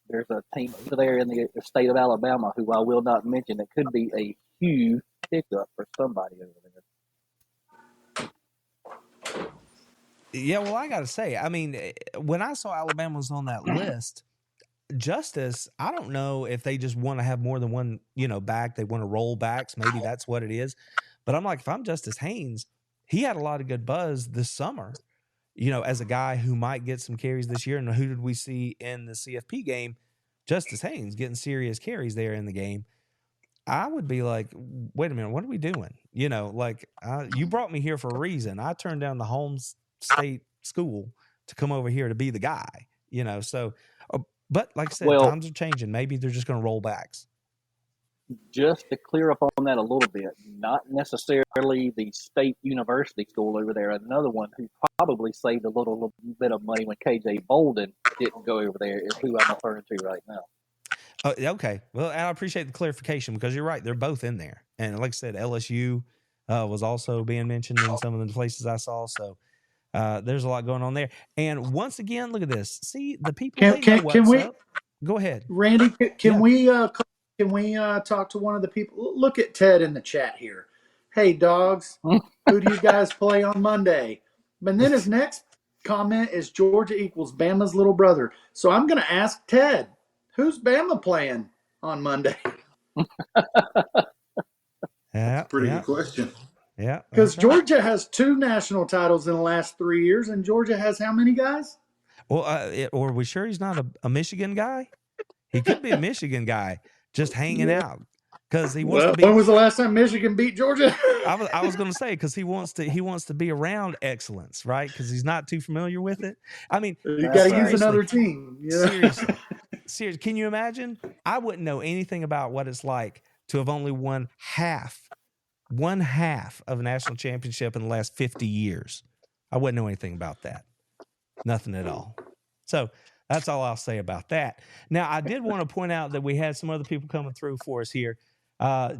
there's a team over there in the state of Alabama who I will not mention that could be a huge pickup for somebody over there. Yeah, well, I got to say, I mean, when I saw Alabama was on that list, Justice, I don't know if they just want to have more than one, back. They want to roll backs. Maybe that's what it is. But I'm like, if I'm Justice Haynes, he had a lot of good buzz this summer, as a guy who might get some carries this year. And who did we see in the CFP game? Justice Haynes getting serious carries there in the game. I would be like, wait a minute, what are we doing? You brought me here for a reason. I turned down the home state school to come over here to be the guy, so. But like I said, times are changing. Maybe they're just going to roll backs. Just to clear up on that a little bit, not necessarily the state university school over there. Another one who probably saved a little bit of money when KJ Bolden didn't go over there is who I'm referring to right now. Okay. Well, I appreciate the clarification because you're right. They're both in there. And like I said, LSU was also being mentioned in some of the places I saw. So there's a lot going on there. And once again, look at this. See, the people Can we up. Go ahead, Randy. Can we talk to one of the people? Look at Ted in the chat here. Hey, dogs, who do you guys play on Monday? And then his next comment is Georgia equals Bama's little brother. So I'm going to ask Ted, who's Bama playing on Monday? Yeah, pretty good question. Yeah, because Georgia has 2 national titles in the last 3 years, and Georgia has how many guys? Well, or are we sure he's not a Michigan guy? He could be a Michigan guy, just hanging out because he wants to be. When was the last time Michigan beat Georgia? I was going to say because he wants to be around excellence, right? Because he's not too familiar with it. I mean, you got to use another team. Yeah. Seriously, can you imagine? I wouldn't know anything about what it's like to have only won one half of a national championship in the last 50 years. I wouldn't know anything about that. Nothing at all. So that's all I'll say about that. Now, I did want to point out that we had some other people coming through for us here.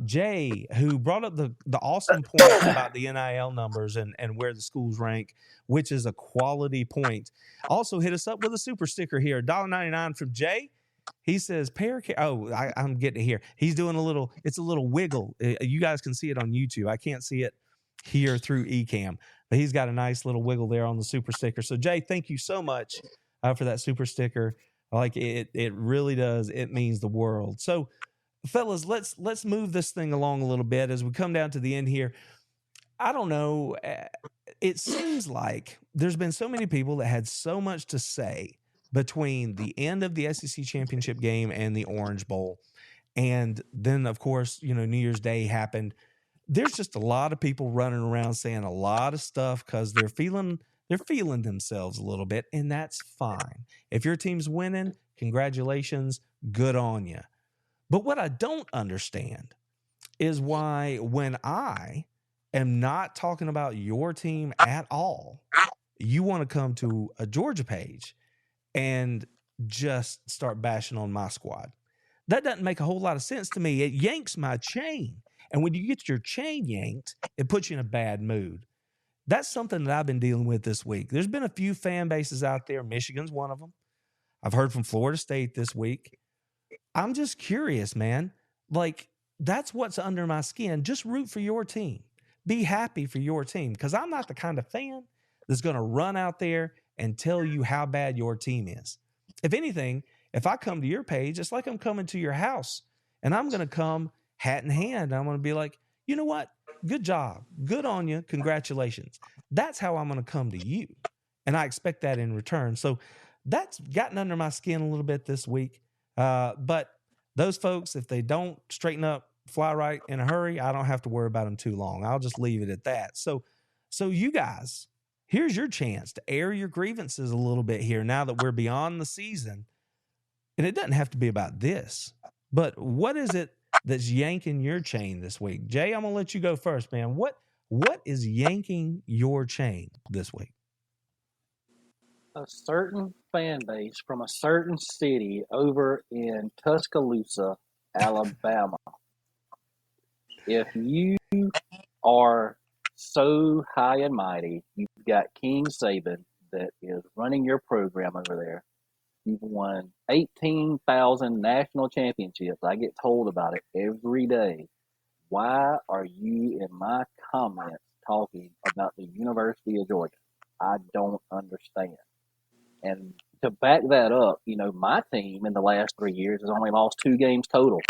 Jay, who brought up the awesome point about the NIL numbers and where the schools rank, which is a quality point. Also hit us up with a super sticker here, $1.99 from Jay. He says, I'm getting it here. He's doing it's a little wiggle. You guys can see it on YouTube. I can't see it here through eCam, but he's got a nice little wiggle there on the super sticker. So Jay, thank you so much for that super sticker. Like it really does. It means the world. So fellas, let's move this thing along a little bit as we come down to the end here. I don't know. It seems like there's been so many people that had so much to say between the end of the SEC championship game and the Orange Bowl. And then, of course, New Year's Day happened. There's just a lot of people running around saying a lot of stuff because they're feeling themselves a little bit, and that's fine. If your team's winning, congratulations, good on you. But what I don't understand is why when I am not talking about your team at all, you want to come to a Georgia page and just start bashing on my squad. That doesn't make a whole lot of sense to me. It yanks my chain. And when you get your chain yanked, it puts you in a bad mood. That's something that I've been dealing with this week. There's been a few fan bases out there. Michigan's one of them. I've heard from Florida State this week. I'm just curious, man. Like, that's what's under my skin. Just root for your team. Be happy for your team. Because I'm not the kind of fan that's going to run out there and tell you how bad your team is. If anything, if I come to your page, it's like I'm coming to your house. And I'm going to come hat in hand. I'm going to be like, you know what? Good job. Good on you. Congratulations. That's how I'm going to come to you. And I expect that in return. So that's gotten under my skin a little bit this week. But those folks, if they don't straighten up, fly right in a hurry, I don't have to worry about them too long. I'll just leave it at that. So you guys, here's your chance to air your grievances a little bit here now that we're beyond the season. And it doesn't have to be about this, but what is it that's yanking your chain this week? Jay, I'm going to let you go first, man. What is yanking your chain this week? A certain fan base from a certain city over in Tuscaloosa, Alabama. If you are so high and mighty, you've got King Saban that is running your program over there. You've won 18,000 national championships. I get told about it every day. Why are you in my comments talking about the University of Georgia? I don't understand. And to back that up, my team in the last 3 years has only lost 2 games total.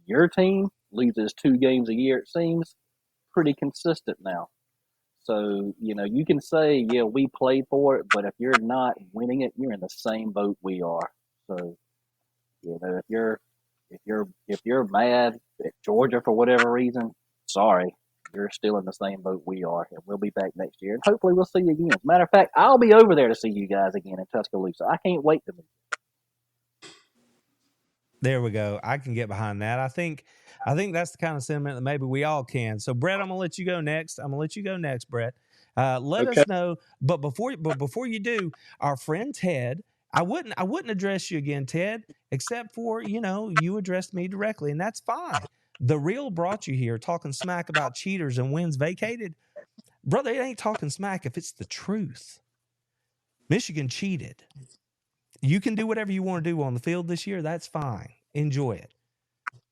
Your team loses 2 games a year, it seems. Pretty consistent now. So, you can say, yeah, we played for it, but if you're not winning it, you're in the same boat we are. So, if you're mad at Georgia for whatever reason, sorry, you're still in the same boat we are, and we'll be back next year. And hopefully we'll see you again. As a matter of fact, I'll be over there to see you guys again in Tuscaloosa. I can't wait to meet you. There we go. I can get behind that. I think that's the kind of sentiment that maybe we all can. So, Brett, I'm gonna let you go next. Brett. Let Okay. us know. But before you do, our friend Ted, I wouldn't address you again, Ted, except for you addressed me directly, and that's fine. The Real brought you here talking smack about cheaters and wins vacated, brother. It ain't talking smack if it's the truth. Michigan cheated. You can do whatever you want to do on the field this year. That's fine. Enjoy it.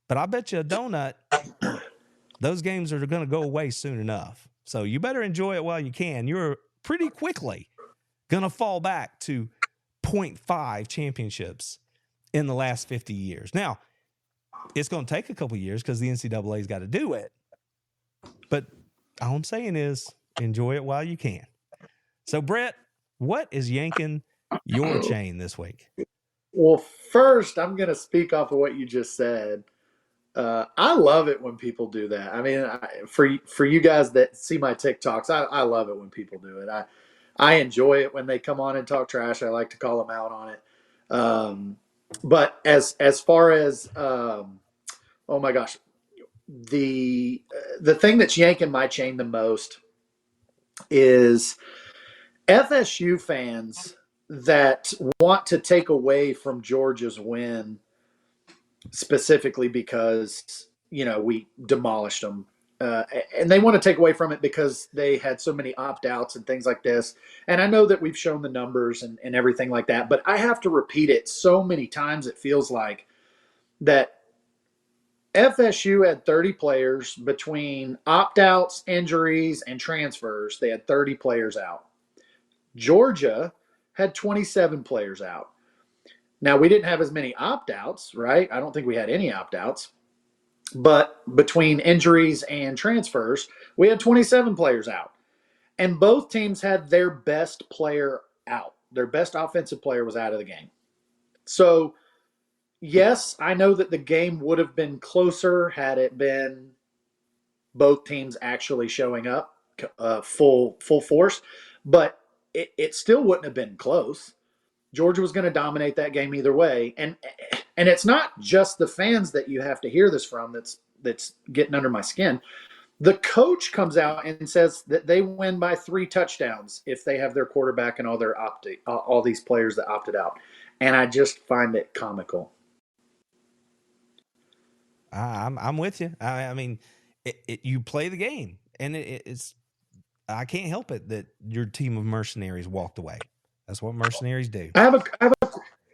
But I bet you a donut, those games are going to go away soon enough. So you better enjoy it while you can. You're pretty quickly going to fall back to 0.5 championships in the last 50 years. Now, it's going to take a couple years because the NCAA's got to do it. But all I'm saying is enjoy it while you can. So, Brett, what is yanking your chain this week? Well, first, I'm going to speak off of what you just said. I love it when people do that. I mean, for you guys that see my TikToks, I love it when people do it. I enjoy it when they come on and talk trash. I like to call them out on it. But as far as oh my gosh, the thing that's yanking my chain the most is FSU fans that want to take away from Georgia's win, specifically because we demolished them, and they want to take away from it because they had so many opt-outs and things like this. And I know that we've shown the numbers and everything like that, but I have to repeat it so many times. It feels like that FSU had 30 players between opt-outs, injuries, and transfers. They had 30 players out. Georgia had 27 players out. Now, we didn't have as many opt-outs, right? I don't think we had any opt-outs. But between injuries and transfers, we had 27 players out. And both teams had their best player out. Their best offensive player was out of the game. So, yes, I know that the game would have been closer had it been both teams actually showing up full force. But it still wouldn't have been close. Georgia was going to dominate that game either way. And it's not just the fans that you have to hear this from that's getting under my skin. The coach comes out and says that they win by 3 touchdowns if they have their quarterback and all these players that opted out. And I just find it comical. I'm with you. I mean, you play the game, and it's I can't help it that your team of mercenaries walked away. That's what mercenaries do. I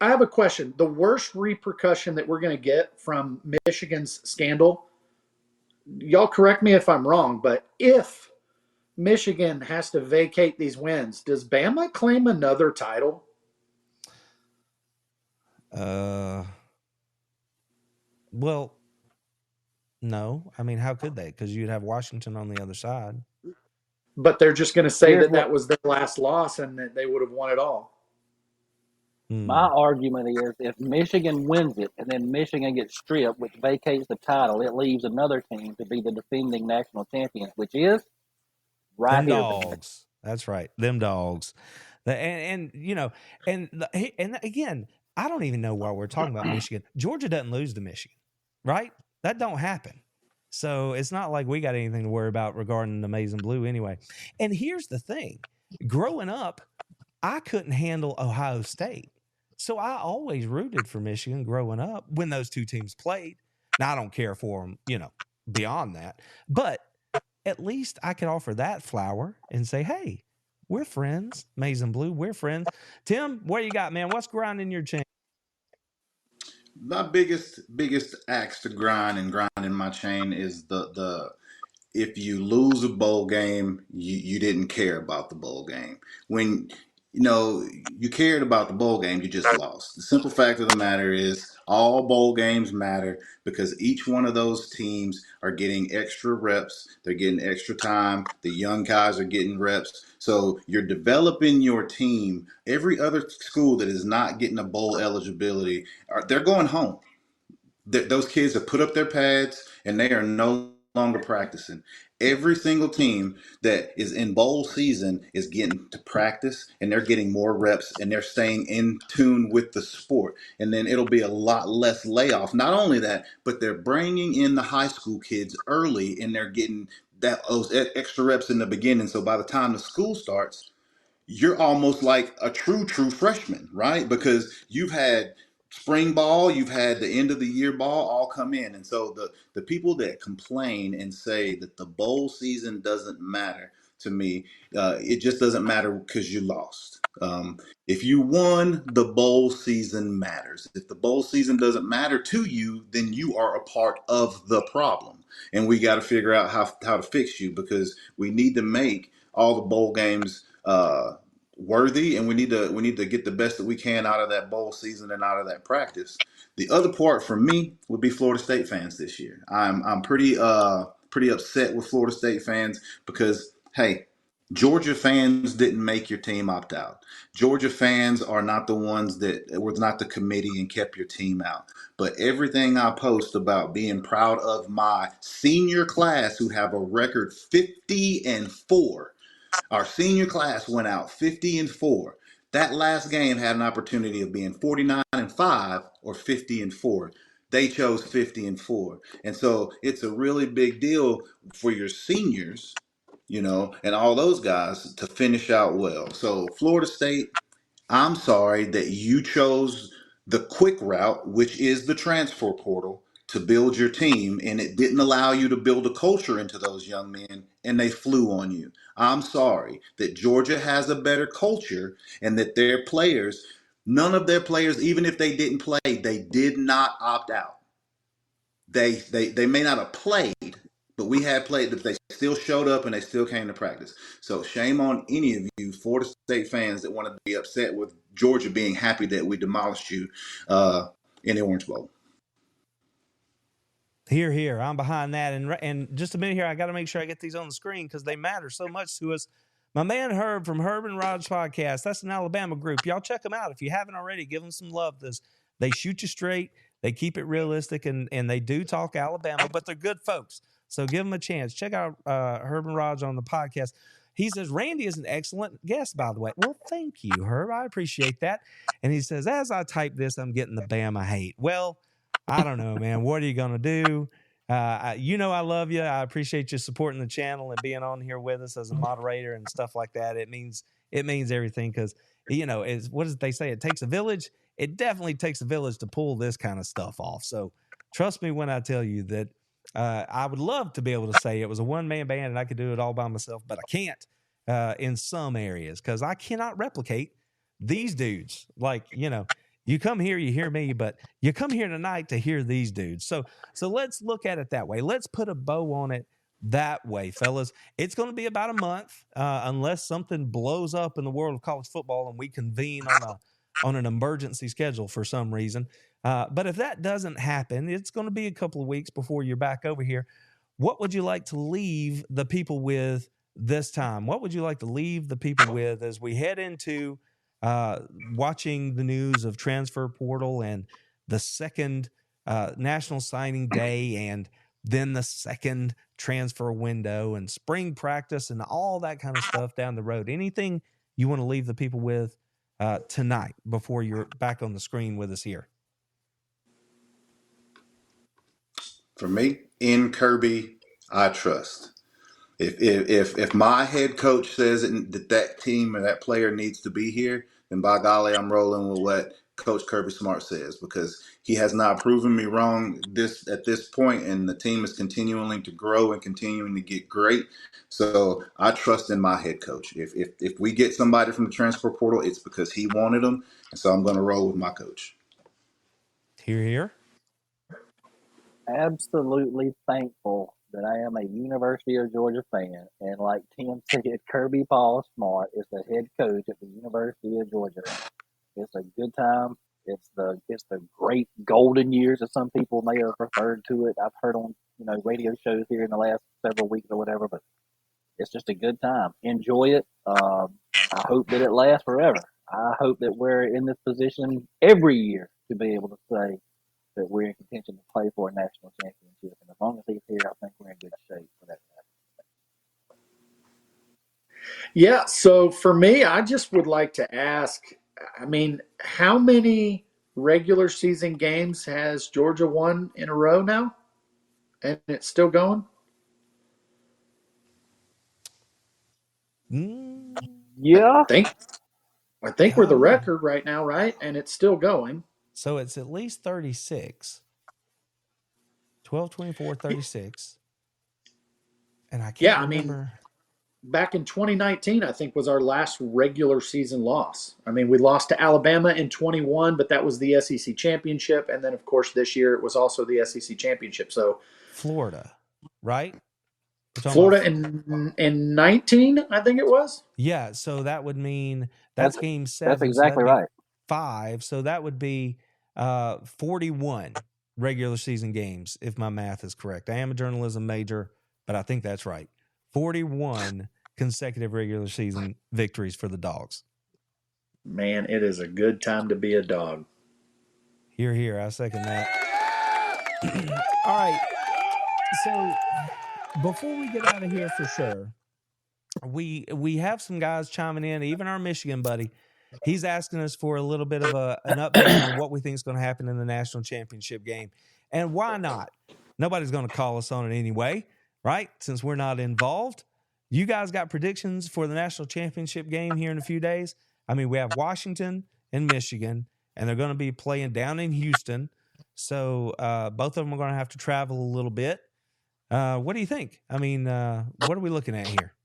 have a question. The worst repercussion that we're going to get from Michigan's scandal, y'all correct me if I'm wrong, but if Michigan has to vacate these wins, does Bama claim another title? Well, no. I mean, how could they? Because you'd have Washington on the other side. But they're just going to say that was their last loss and that they would have won it all. My argument is if Michigan wins it and then Michigan gets stripped, which vacates the title, it leaves another team to be the defending national champions, which is right here. Dogs. That's right. Them dogs. And again, I don't even know why we're talking about Michigan. Georgia doesn't lose to Michigan, right? That don't happen. So it's not like we got anything to worry about regarding the Maize and Blue anyway. And here's the thing. Growing up, I couldn't handle Ohio State. So I always rooted for Michigan growing up when those two teams played. Now, I don't care for them, beyond that. But at least I could offer that flower and say, hey, we're friends. Maize and Blue, we're friends. Tim, what you got, man? What's grinding your chain? My biggest axe to grind and grind in my chain is the if you lose a bowl game, you didn't care about the bowl game. When you cared about the bowl game, you just lost. The simple fact of the matter is all bowl games matter because each one of those teams are getting extra reps. They're getting extra time. The young guys are getting reps. So you're developing your team. Every other school that is not getting a bowl eligibility, they're going home. Those kids have put up their pads and they are no longer practicing. Every single team that is in bowl season is getting to practice and they're getting more reps and they're staying in tune with the sport. And then it'll be a lot less layoff. Not only that, but they're bringing in the high school kids early and they're getting those extra reps in the beginning. So by the time the school starts, you're almost like a true freshman, right? Because you've had spring ball, you've had the end of the year ball all come in. And so the people that complain and say that the bowl season doesn't matter, to me, it just doesn't matter because you lost. If you won, the bowl season matters. If the bowl season doesn't matter to you, then you are a part of the problem. And we got to figure out how to fix you because we need to make all the bowl games worthy, and we need to get the best that we can out of that bowl season and out of that practice. The other part for me would be Florida State fans this year. I'm pretty upset with Florida State fans because hey, Georgia fans didn't make your team opt out. Georgia fans are not the ones that were not the committee and kept your team out. But everything I post about being proud of my senior class who have a record 50-4. Our senior class went out 50-4. That last game had an opportunity of being 49-5 or 50-4. They chose 50-4. And so it's a really big deal for your seniors, and all those guys to finish out well. So Florida State, I'm sorry that you chose the quick route, which is the transfer portal, to build your team, and it didn't allow you to build a culture into those young men, and they flew on you. I'm sorry that Georgia has a better culture and that their players, none of their players, even if they didn't play, they did not opt out. They may not have played, but we had played that they still showed up and they still came to practice. So shame on any of you Florida State fans that want to be upset with Georgia being happy that we demolished you in the Orange Bowl. Here. I'm behind that. And just a minute here, I got to make sure I get these on the screen because they matter so much to us. My man Herb from Herb and Rod's podcast, that's an Alabama group. Y'all check them out. If you haven't already, give them some love. They shoot you straight. They keep it realistic, and they do talk Alabama, but they're good folks. So give them a chance. Check out Herb and Rod's on the podcast. He says, Randy is an excellent guest, by the way. Well, thank you, Herb. I appreciate that. And he says, as I type this, I'm getting the Bama hate. Well, I don't know, man. What are you going to do? I love you. I appreciate you supporting the channel and being on here with us as a moderator and stuff like that. It means everything because, what does they say? It takes a village. It definitely takes a village to pull this kind of stuff off. So trust me when I tell you that I would love to be able to say it was a one-man band and I could do it all by myself, but I can't in some areas because I cannot replicate these dudes. Like, you come here, you hear me, but you come here tonight to hear these dudes. So let's look at it that way. Let's put a bow on it that way, fellas. It's going to be about a month unless something blows up in the world of college football and we convene on an emergency schedule for some reason. But if that doesn't happen, it's going to be a couple of weeks before you're back over here. What would you like to leave the people with this time? What would you like to leave the people with as we head into watching the news of transfer portal and the second national signing day and then the second transfer window and spring practice and all that kind of stuff down the road? Anything you want to leave the people with tonight before you're back on the screen with us here? For me, in Kirby, I trust. If my head coach says that team or that player needs to be here, then by golly, I'm rolling with what Coach Kirby Smart says, because he has not proven me wrong at this point, and the team is continuing to grow and continuing to get great. So I trust in my head coach. If we get somebody from the transfer portal, it's because he wanted them, and so I'm going to roll with my coach. Here. Absolutely thankful that I am a University of Georgia fan, and like Tim said, Kirby Paul Smart is the head coach at the University of Georgia. It's a good time. It's the great golden years, as some people may have referred to it. I've heard on radio shows here in the last several weeks or whatever, but it's just a good time. Enjoy it. I hope that it lasts forever. I hope that we're in this position every year to be able to say that we're in contention to play for a national championship. And as long as he's here, I think we're in good shape for that. Yeah, so for me, I just would like to ask, I mean, how many regular season games has Georgia won in a row now? And it's still going? Yeah. I think we're the record right now, right? And it's still going. So it's at least 36. 12, 24, 36. And I can't remember. Back in 2019, I think, was our last regular season loss. I mean, we lost to Alabama in 21, but that was the SEC championship. And then, of course, this year it was also the SEC championship. So Florida, right? Florida in 19, I think it was. Yeah, so that would mean that's game 7. That's exactly right. 5. So that would be 41 regular season games, if my math is correct. I am a journalism major, but I think that's right. 41 consecutive regular season victories for the Dogs. Man, it is a good time to be a dog. Here. I second that. All right. So before we get out of here for sure, we have some guys chiming in, even our Michigan buddy. He's asking us for a little bit of an update on what we think is going to happen in the national championship game. And why not? Nobody's going to call us on it anyway, right? Since we're not involved. You guys got predictions for the national championship game here in a few days? I mean, we have Washington and Michigan, and they're going to be playing down in Houston. So both of them are going to have to travel a little bit. What do you think? I mean, what are we looking at here?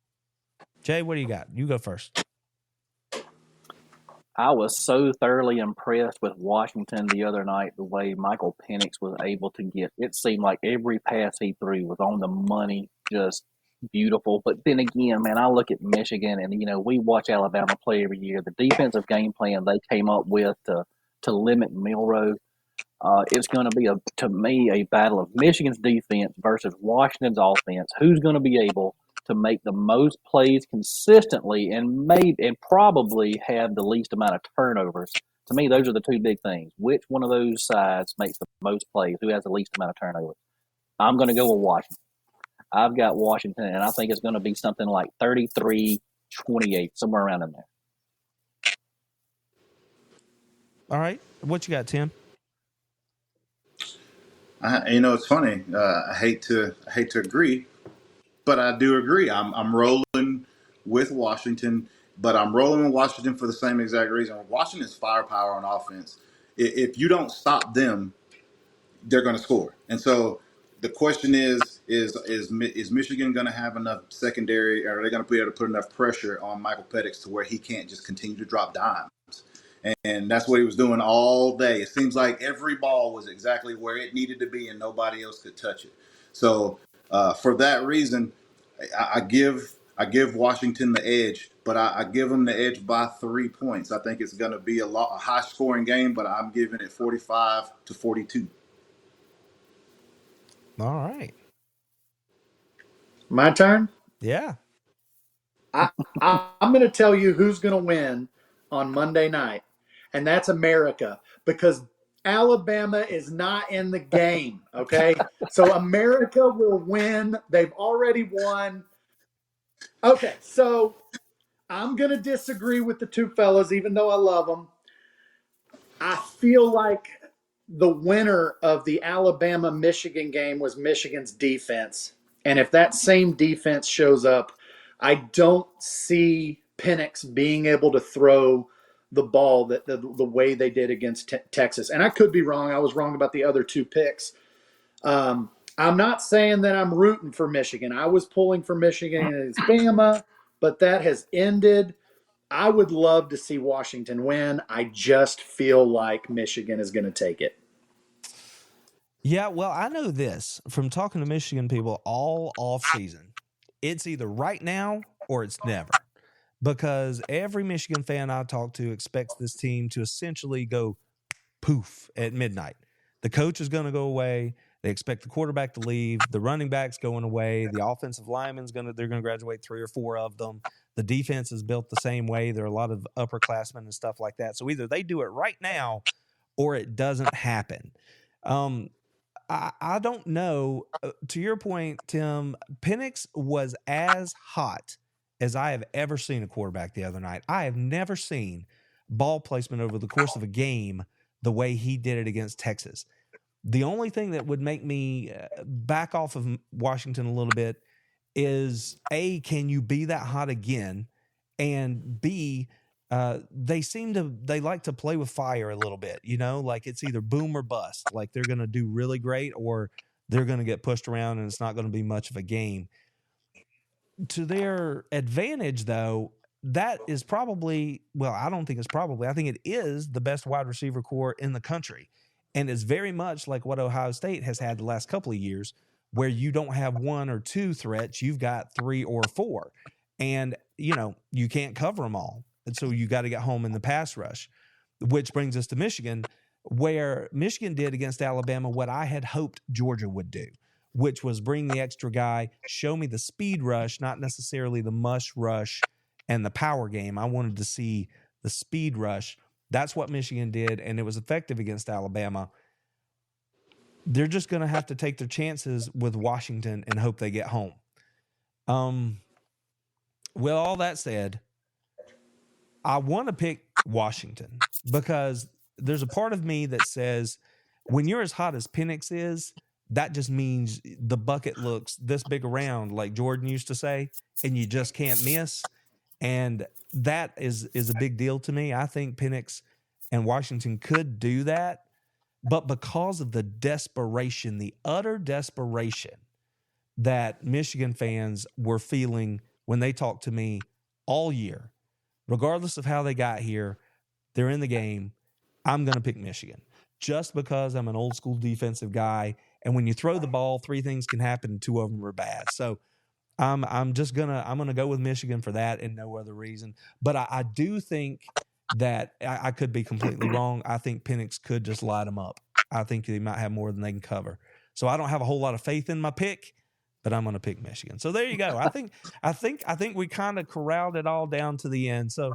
Jay, what do you got? You go first. I was so thoroughly impressed with Washington the other night, the way Michael Penix was able to get. It seemed like every pass he threw was on the money, just beautiful. But then again, man, I look at Michigan, and we watch Alabama play every year. The defensive game plan they came up with to limit Milroe, it's going to be to me a battle of Michigan's defense versus Washington's offense. Who's going to be able to make the most plays consistently and probably have the least amount of turnovers? To me, those are the two big things. Which one of those sides makes the most plays? Who has the least amount of turnovers? I'm going to go with Washington. I've got Washington, and I think it's going to be something like 33-28, somewhere around in there. All right. What you got, Tim? It's funny. I hate to agree, but I do agree. I'm rolling with Washington, but I'm rolling with Washington for the same exact reason. Washington's firepower on offense. If you don't stop them, they're going to score. And so the question is Michigan going to have enough secondary, or are they going to be able to put enough pressure on Michael Penix to where he can't just continue to drop dimes? And that's what he was doing all day. It seems like every ball was exactly where it needed to be and nobody else could touch it. So for that reason, I give Washington the edge, but I give them the edge by 3 points. I think it's going to be a high-scoring game, but I'm giving it 45-42. All right. My turn? Yeah. I'm going to tell you who's going to win on Monday night, and that's America, because Alabama is not in the game, okay? So America will win. They've already won. Okay, so I'm going to disagree with the two fellas, even though I love them. I feel like the winner of the Alabama-Michigan game was Michigan's defense. And if that same defense shows up, I don't see Penix being able to throw the ball the way they did against Texas. And I could be wrong. I was wrong about the other two picks. I'm not saying that I'm rooting for Michigan. I was pulling for Michigan against Bama, but that has ended. I would love to see Washington win. I just feel like Michigan is going to take it. Yeah, well, I know this from talking to Michigan people all off season. It's either right now or it's never. Because every Michigan fan I talk to expects this team to essentially go poof at midnight. The coach is going to go away. They expect the quarterback to leave. The running back's going away. The offensive linemen's they're going to graduate 3 or 4 of them. The defense is built the same way. There are a lot of upperclassmen and stuff like that. So either they do it right now or it doesn't happen. I don't know. To your point, Tim, Penix was as hot as I have ever seen a quarterback the other night. I have never seen ball placement over the course of a game the way he did it against Texas. The only thing that would make me back off of Washington a little bit is A, can you be that hot again? And B, they like to play with fire a little bit, like it's either boom or bust. Like they're going to do really great or they're going to get pushed around and it's not going to be much of a game. To their advantage, though, that is probably, well, I don't think it's probably, I think it is the best wide receiver core in the country. And it's very much like what Ohio State has had the last couple of years, where you don't have 1 or 2 threats, you've got 3 or 4. And, you can't cover them all. And so you got to get home in the pass rush, which brings us to Michigan, where Michigan did against Alabama what I had hoped Georgia would do, which was bring the extra guy, show me the speed rush, not necessarily the mush rush and the power game. I wanted to see the speed rush. That's what Michigan did, and it was effective against Alabama. They're just going to have to take their chances with Washington and hope they get home. Well, all that said, I want to pick Washington because there's a part of me that says when you're as hot as Penix is, that just means the bucket looks this big around, like Jordan used to say, and you just can't miss. And that is a big deal to me. I think Penix and Washington could do that, but because of the desperation, the utter desperation that Michigan fans were feeling when they talked to me all year, regardless of how they got here, they're in the game. I'm going to pick Michigan just because I'm an old school defensive guy. And when you throw the ball, 3 things can happen and 2 of them are bad. So I'm gonna go with Michigan for that and no other reason. But I do think that I could be completely wrong. I think Penix could just light them up. I think they might have more than they can cover. So I don't have a whole lot of faith in my pick, but I'm going to pick Michigan. So there you go. I think we kind of corralled it all down to the end. So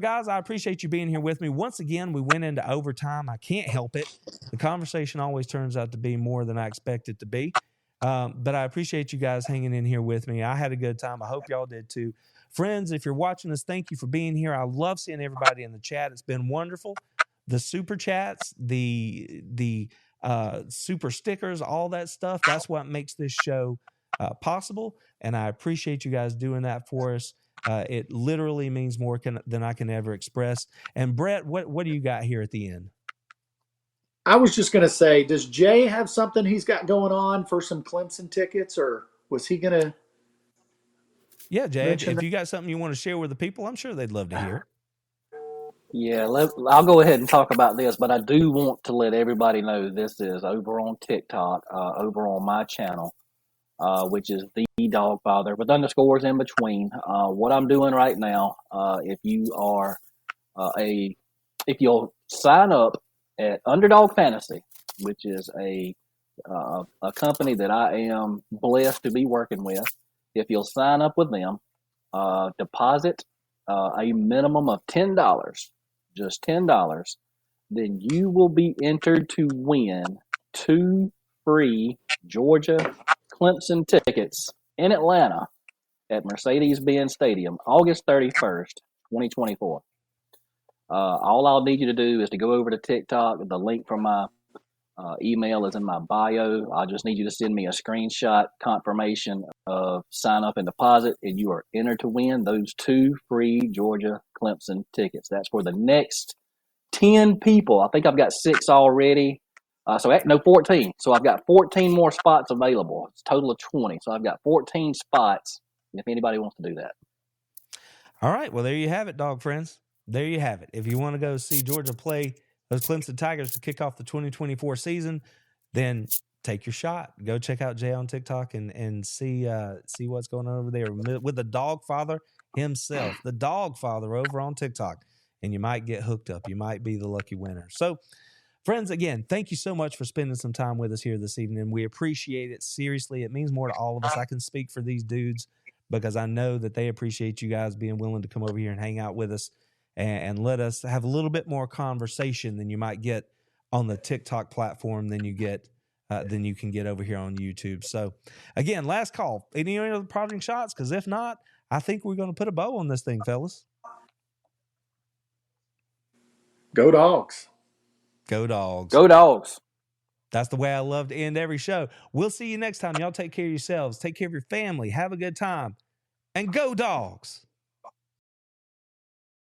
guys, I appreciate you being here with me. Once again, we went into overtime. I can't help it. The conversation always turns out to be more than I expect it to be. But I appreciate you guys hanging in here with me. I had a good time. I hope y'all did too. Friends, if you're watching us, thank you for being here. I love seeing everybody in the chat. It's been wonderful. The super chats, the super stickers, all that stuff, that's what makes this show possible. And I appreciate you guys doing that for us. It literally means more than I can ever express. And Brett, what do you got here at the end? I was just going to say, does Jay have something he's got going on for some Clemson tickets, or was he going to? Yeah, Jay, if you got something you want to share with the people, I'm sure they'd love to hear. Yeah, I'll go ahead and talk about this, but I do want to let everybody know this is over on TikTok, over on my channel, which is the Dogfather with underscores in between. What I'm doing right now, if you'll sign up at Underdog Fantasy, which is a company that I am blessed to be working with. If you'll sign up with them, deposit a minimum of $10, just $10, then you will be entered to win 2 free Georgia Clemson tickets in Atlanta at Mercedes-Benz Stadium, August 31st, 2024. All I'll need you to do is to go over to TikTok, the link from my Email is in my bio. I just need you to send me a screenshot confirmation of sign up and deposit, and you are entered to win those 2 free Georgia Clemson tickets. That's for the next 10 people. I think I've got 6 already. 14. So I've got 14 more spots available. It's a total of 20. So I've got 14 spots if anybody wants to do that. All right. Well, there you have it, dog friends. There you have it. If you want to go see Georgia play those Clemson Tigers to kick off the 2024 season, then take your shot. Go check out Jay on TikTok and see what's going on over there with the dog father himself, the dog father over on TikTok. And you might get hooked up. You might be the lucky winner. So, friends, again, thank you so much for spending some time with us here this evening. We appreciate it. Seriously, it means more to all of us. I can speak for these dudes because I know that they appreciate you guys being willing to come over here and hang out with us and let us have a little bit more conversation than you might get on the TikTok platform than you can get over here on YouTube. So, again, last call. Any other parting shots? Because if not, I think we're going to put a bow on this thing, fellas. Go Dogs. Go Dogs. Go Dogs. That's the way I love to end every show. We'll see you next time. Y'all take care of yourselves. Take care of your family. Have a good time. And go Dogs.